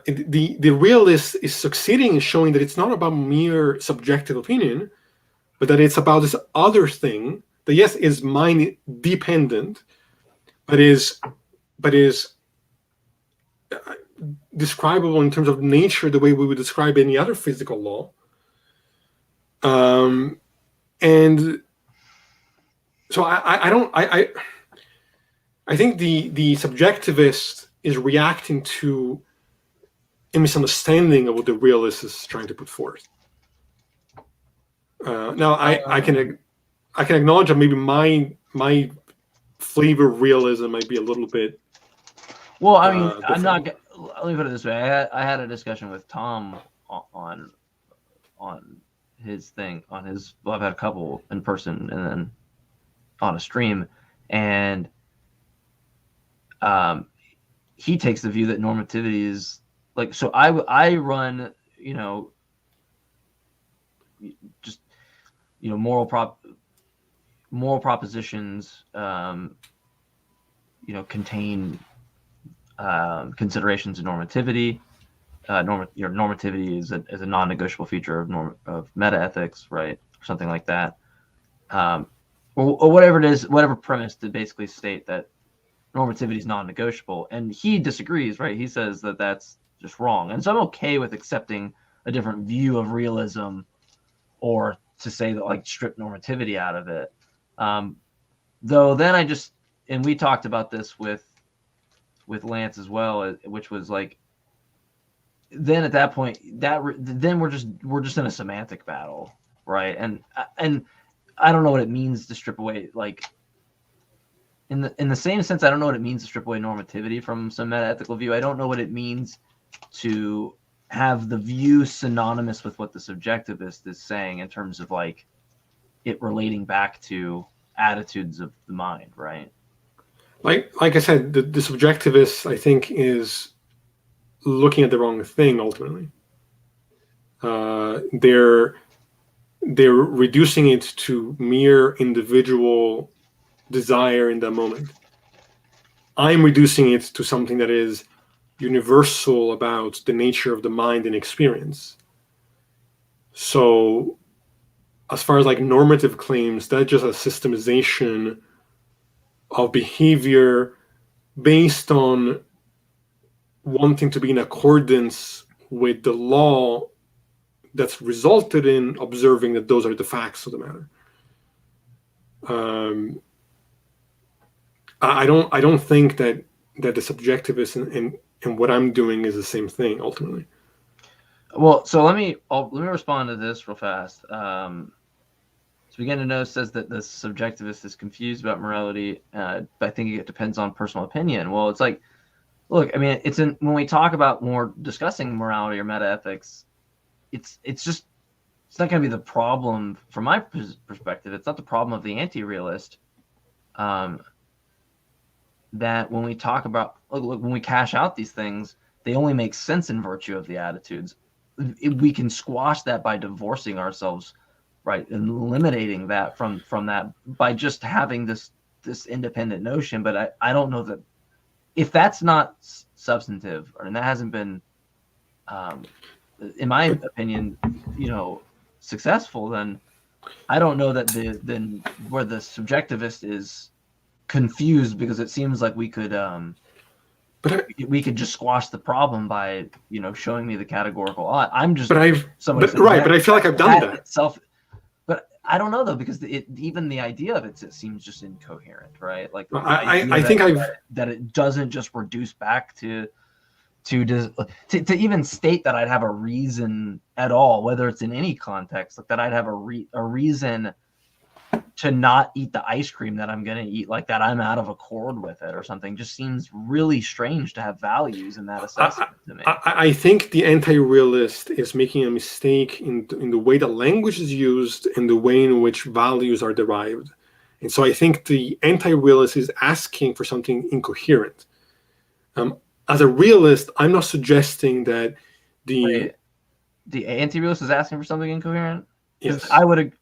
The realist is succeeding in showing that it's not about mere subjective opinion, but that it's about this other thing that, yes, is mind dependent, but is describable in terms of nature the way we would describe any other physical law. And so I think the subjectivist is reacting to a misunderstanding of what the realist is trying to put forth. Now I can acknowledge that maybe my flavor of realism might be a little bit. Well, I mean, I'm not. Let me put it this way: I had a discussion with Tom on his thing on his. Well, I've had a couple in person and then on a stream, and he takes the view that normativity is like. So I run, just moral propositions, contain considerations of normativity. Normativity is a non-negotiable feature of metaethics, right? Or something like that, or whatever it is, whatever premise to basically state that normativity is non-negotiable. And he disagrees, right? He says that that's just wrong. And so I'm okay with accepting a different view of realism, or to say that like strip normativity out of it. Though then and we talked about this with Lance as well, which was like, then at that point then we're just in a semantic battle, right? And I don't know what it means to strip away, like in the same sense, I don't know what it means to strip away normativity from some metaethical view. I don't know what it means to have the view synonymous with what the subjectivist is saying in terms of like it relating back to attitudes of the mind, right? Like I said, the subjectivist, I think, is looking at the wrong thing ultimately. They're reducing it to mere individual desire in that moment. I'm reducing it to something that is universal about the nature of the mind and experience. So as far as like normative claims, that's just a systemization of behavior based on wanting to be in accordance with the law that's resulted in observing that those are the facts of the matter. I don't think that the subjectivist and what I'm doing is the same thing ultimately. Well, so let me respond to this real fast. So Begin to Know says that the subjectivist is confused about morality, but I think it depends on personal opinion. Well, it's like, look, I mean, when we talk about more discussing morality or metaethics, it's not going to be the problem from my perspective. It's not the problem of the anti-realist. That when we talk about, look, when we cash out these things, they only make sense in virtue of the attitudes. We can squash that by divorcing ourselves, right, and eliminating that from that by just having this independent notion. But I don't know that if that's not substantive, and that hasn't been, in my opinion, successful, then I don't know that then where the subjectivist is confused, because it seems like we could we could just squash the problem by showing me the categorical odd. I'm just but I feel like I've done that itself. But I don't know though, because even the idea of it seems just incoherent, right? Like I think that it doesn't just reduce back to even state that I'd have a reason at all, whether it's in any context, like that I'd have a reason to not eat the ice cream that I'm going to eat, like that I'm out of accord with it or something, just seems really strange to have values in that assessment to me. I think the anti-realist is making a mistake in the way the language is used and the way in which values are derived. And so I think the anti-realist is asking for something incoherent. As a realist, I'm not suggesting that the anti-realist is asking for something incoherent. Yes, I would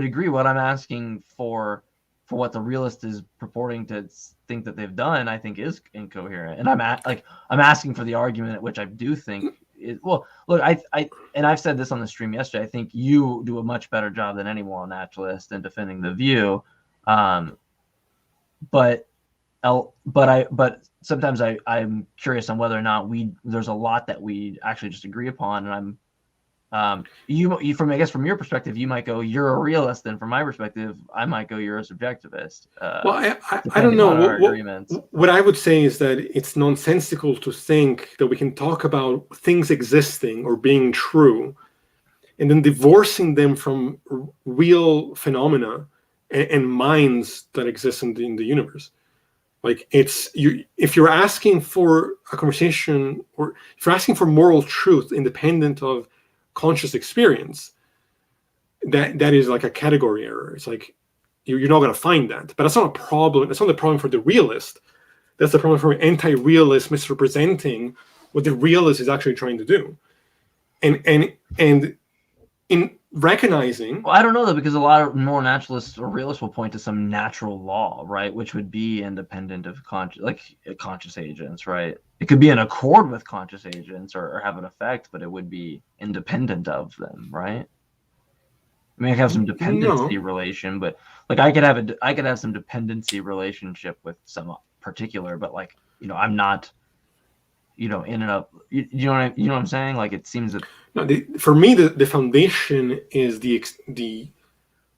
agree. What I'm asking for for what the realist is purporting to think that they've done, I think is incoherent. And I'm asking for the argument, which I do think is, well, look, I and I've said this on the stream yesterday. I think you do a much better job than any moral naturalist in defending the view, but sometimes I'm curious on whether or not there's a lot that we actually just agree upon, and you from your perspective, you might go, you're a realist, and from my perspective, I might go, you're a subjectivist. Well, I don't know. What I would say is that it's nonsensical to think that we can talk about things existing or being true and then divorcing them from real phenomena and minds that exist in the universe. Like, if you're asking for a conversation, or if you're asking for moral truth independent of conscious experience, that is like a category error. It's like you're not going to find that. But that's not a problem. That's not the problem for the realist. That's the problem for anti-realist misrepresenting what the realist is actually trying to do. And in recognizing, well, I don't know though, because a lot of moral naturalists or realists will point to some natural law, right, which would be independent of conscious agents, right? It could be in accord with conscious agents or have an effect, but it would be independent of them, right? I mean, I have some dependency relation, but like I could have some dependency relationship with some particular, but like, I'm not, in and of, you know what I'm saying? Like, it seems that for me, the foundation is the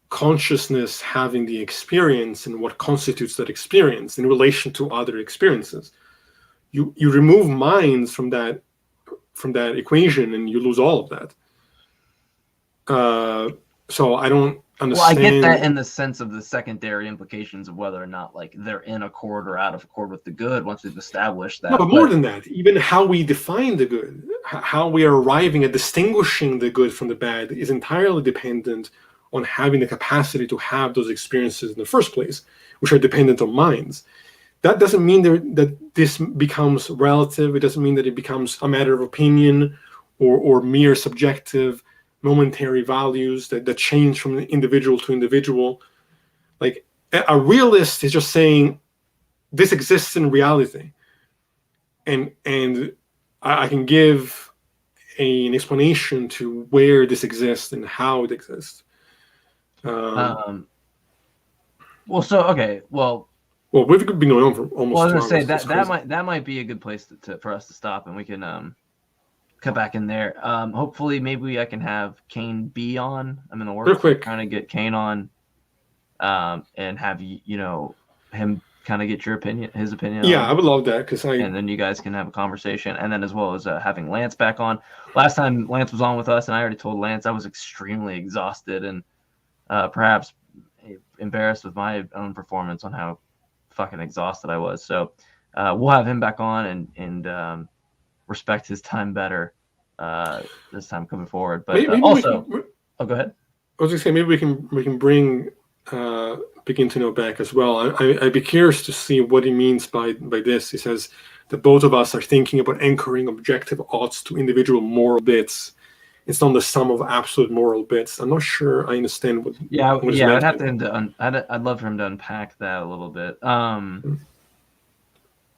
consciousness having the experience and what constitutes that experience in relation to other experiences. You remove minds from that equation, and you lose all of that. So I don't understand. Well, I get that in the sense of the secondary implications of whether or not like they're in accord or out of accord with the good once we've established that. No, but more than that, even how we define the good, how we are arriving at distinguishing the good from the bad is entirely dependent on having the capacity to have those experiences in the first place, which are dependent on minds. That doesn't mean that this becomes relative. It doesn't mean that it becomes a matter of opinion or mere subjective, momentary values that change from individual to individual. Like, a realist is just saying this exists in reality, and I can give an explanation to where this exists and how it exists. Well, we've been going on for almost. Well, I was gonna say that might be a good place for us to stop, and we can cut back in there. Hopefully, maybe I can have Kane B on. I'm in the works trying to get Kane on, and have him kind of get his opinion. Yeah, I would love that and then you guys can have a conversation, and then as well as having Lance back on. Last time Lance was on with us, and I already told Lance I was extremely exhausted and perhaps embarrassed with my own performance on how fucking exhausted I was. So we'll have him back on and respect his time better this time coming forward. But also, go ahead. I was gonna say maybe we can bring Begin to Know back as well. I'd be curious to see what he means by this. He says that both of us are thinking about anchoring objective oughts to individual moral bits. It's not the sum of absolute moral bits. I'm not sure I understand what. I'd have to. I'd love for him to unpack that a little bit.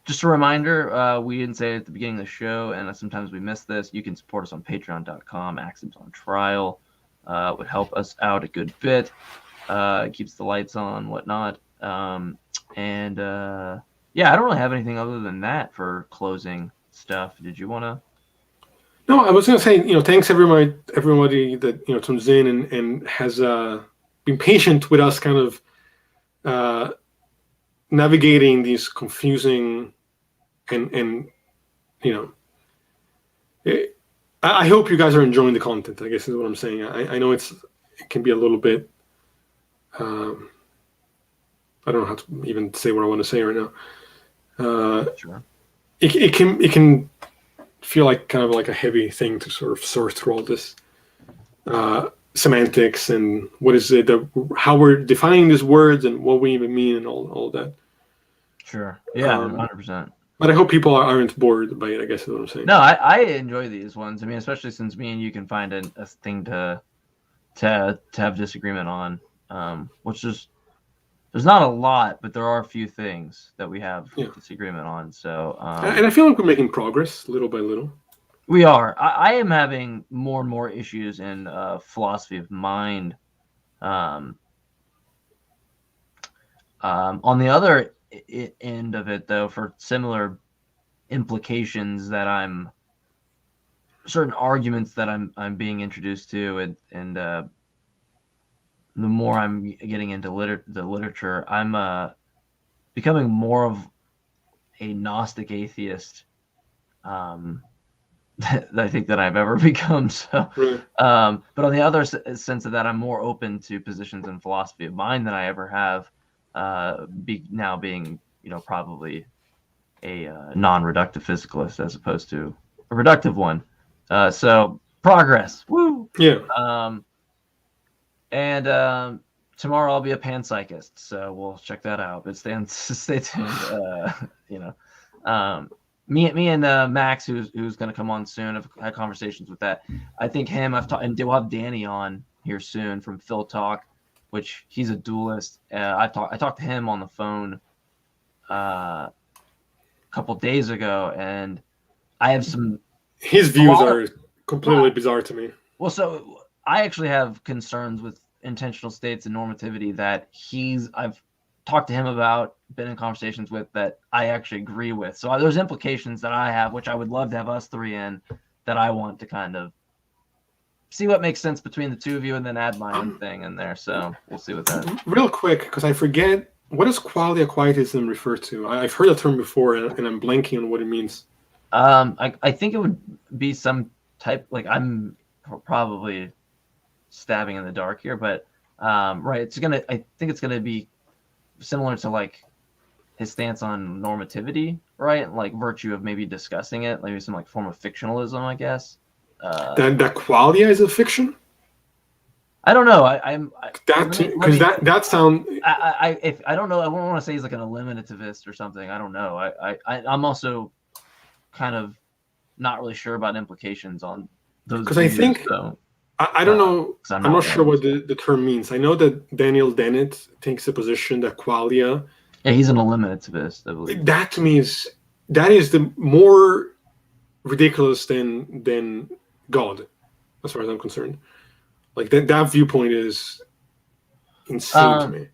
Just a reminder, we didn't say it at the beginning of the show, and sometimes we miss this. You can support us on patreon.com. Axioms on Trial would help us out a good bit. It keeps the lights on, whatnot. I don't really have anything other than that for closing stuff. Did you want to? No, I was going to say, thanks everybody that tunes in and has been patient with us, kind of navigating these confusing and I hope you guys are enjoying the content, I guess is what I'm saying. I know it can be a little bit I don't know how to even say what I want to say right now. Sure. It can feel like kind of like a heavy thing to sort of sort through all this semantics and what is it, how we're defining these words and what we even mean and all that. Sure. Yeah, 100%. But I hope people aren't bored by it, I guess is what I'm saying. No, I enjoy these ones. I mean, especially since me and you can find a thing to have disagreement on, which is there's not a lot, but there are a few things that we have Yeah. disagreement on. So, and I feel like we're making progress little by little. we are. I am having more and more issues in philosophy of mind. On the other end of it, though, for similar implications that I'm certain arguments that I'm being introduced to, and the more I'm getting into the literature, I'm becoming more of a Gnostic atheist. I think that I've ever become. So, Really? but on the other sense of that, I'm more open to positions in philosophy of mind than I ever have. Now being, probably a non-reductive physicalist as opposed to a reductive one. So progress, woo. Yeah. And tomorrow I'll be a panpsychist, so we'll check that out. But stay tuned. Me and Max, who's going to come on soon, have had conversations with that. I think him. And we'll have Danny on here soon from Phil Talk, which he's a dualist. I talked to him on the phone a couple days ago, and I have some. His views are completely bizarre to me. Well, so I actually have concerns with intentional states and normativity that I've talked to him about, been in conversations with, that I actually agree with. So there's implications that I have, which I would love to have us three in, that I want to kind of see what makes sense between the two of you, and then add my own thing in there. So we'll see what that. Real quick, because I forget, what does qualia quietism refer to? I've heard the term before, and I'm blanking on what it means. I think it would be some type, like, I'm probably stabbing in the dark here, but right, I think it's gonna be similar to like his stance on normativity, right? Like virtue of maybe discussing it, maybe some like form of fictionalism, I guess. That qualia is a fiction? I don't know. That sound. I don't know. I wouldn't want to say he's like an eliminativist or something. I don't know. I'm also kind of not really sure about implications on those. Because I think I don't know. I'm not sure what the term means. I know that Daniel Dennett takes a position that qualia. Yeah, he's an eliminativist, I believe. That to me is the more ridiculous than God, as far as I'm concerned. Like that viewpoint is insane to me.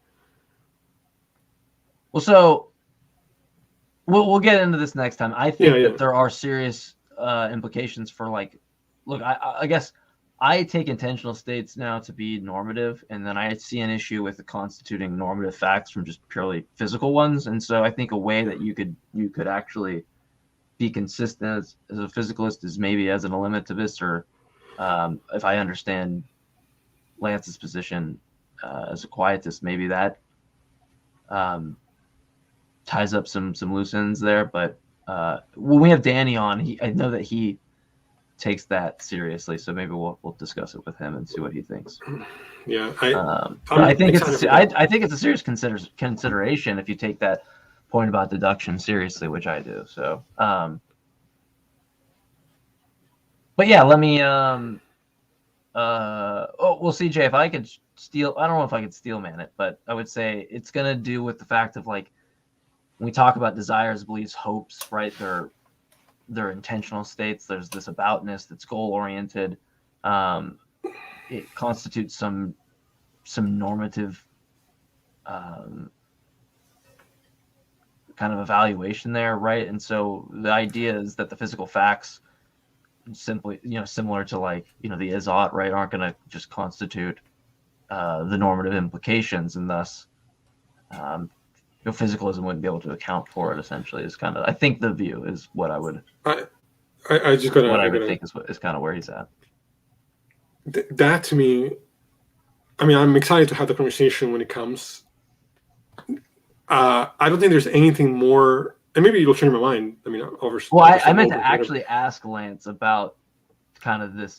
Well, so we'll get into this next time. I think that there are serious implications for, like, look, I guess I take intentional states now to be normative, and then I see an issue with the constituting normative facts from just purely physical ones. And so I think a way that you could actually be consistent as a physicalist is maybe as an eliminativist, or if I understand Lance's position as a quietist, maybe that ties up some loose ends there. But when we have Danny on, I know that he takes that seriously, so maybe we'll discuss it with him and see what he thinks. Yeah, I think it's a serious consideration if you take that point about deduction seriously, which I do. So, but yeah, let me. Well, CJ, if I could steal, I don't know if I could steel man it, but I would say it's gonna do with the fact of, like, when we talk about desires, beliefs, hopes, right? They're intentional states. There's this aboutness that's goal oriented. It constitutes some normative kind of evaluation there, right? And so the idea is that the physical facts simply, similar to, like, the is-ought, right, aren't going to just constitute the normative implications, and thus physicalism wouldn't be able to account for it. Essentially, is kind of, I think, the view is what I would. I just gotta. What I would think is kind of where he's at. That to me, I mean, I'm excited to have the conversation when it comes. I don't think there's anything more, and maybe you'll change my mind. I mean, I meant to actually ask Lance about kind of the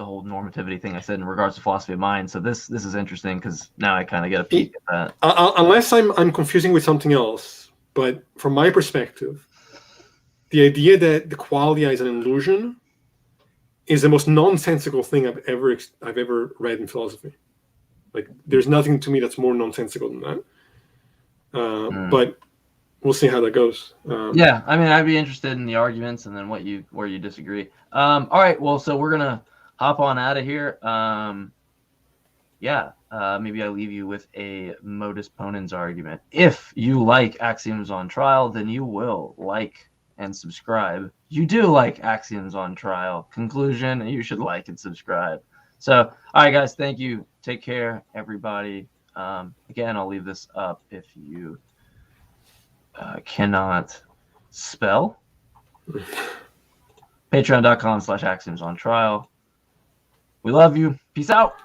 whole normativity thing I said in regards to philosophy of mind. So this is interesting, because now I kind of get a peek at that. Unless I'm confusing with something else, but from my perspective, the idea that the qualia is an illusion is the most nonsensical thing I've ever read in philosophy. Like, there's nothing to me that's more nonsensical than that. But we'll see how that goes. Yeah, I mean, I'd be interested in the arguments and then where you disagree. All right, well, so we're gonna hop on out of here. Maybe I leave you with a modus ponens argument. If you like Axioms on Trial, then you will like and subscribe. You do like Axioms on Trial. Conclusion, and you should like and subscribe. So, all right, guys, thank you. Take care, everybody. Again, I'll leave this up if you cannot spell. Patreon.com/Axioms on Trial. We love you. Peace out.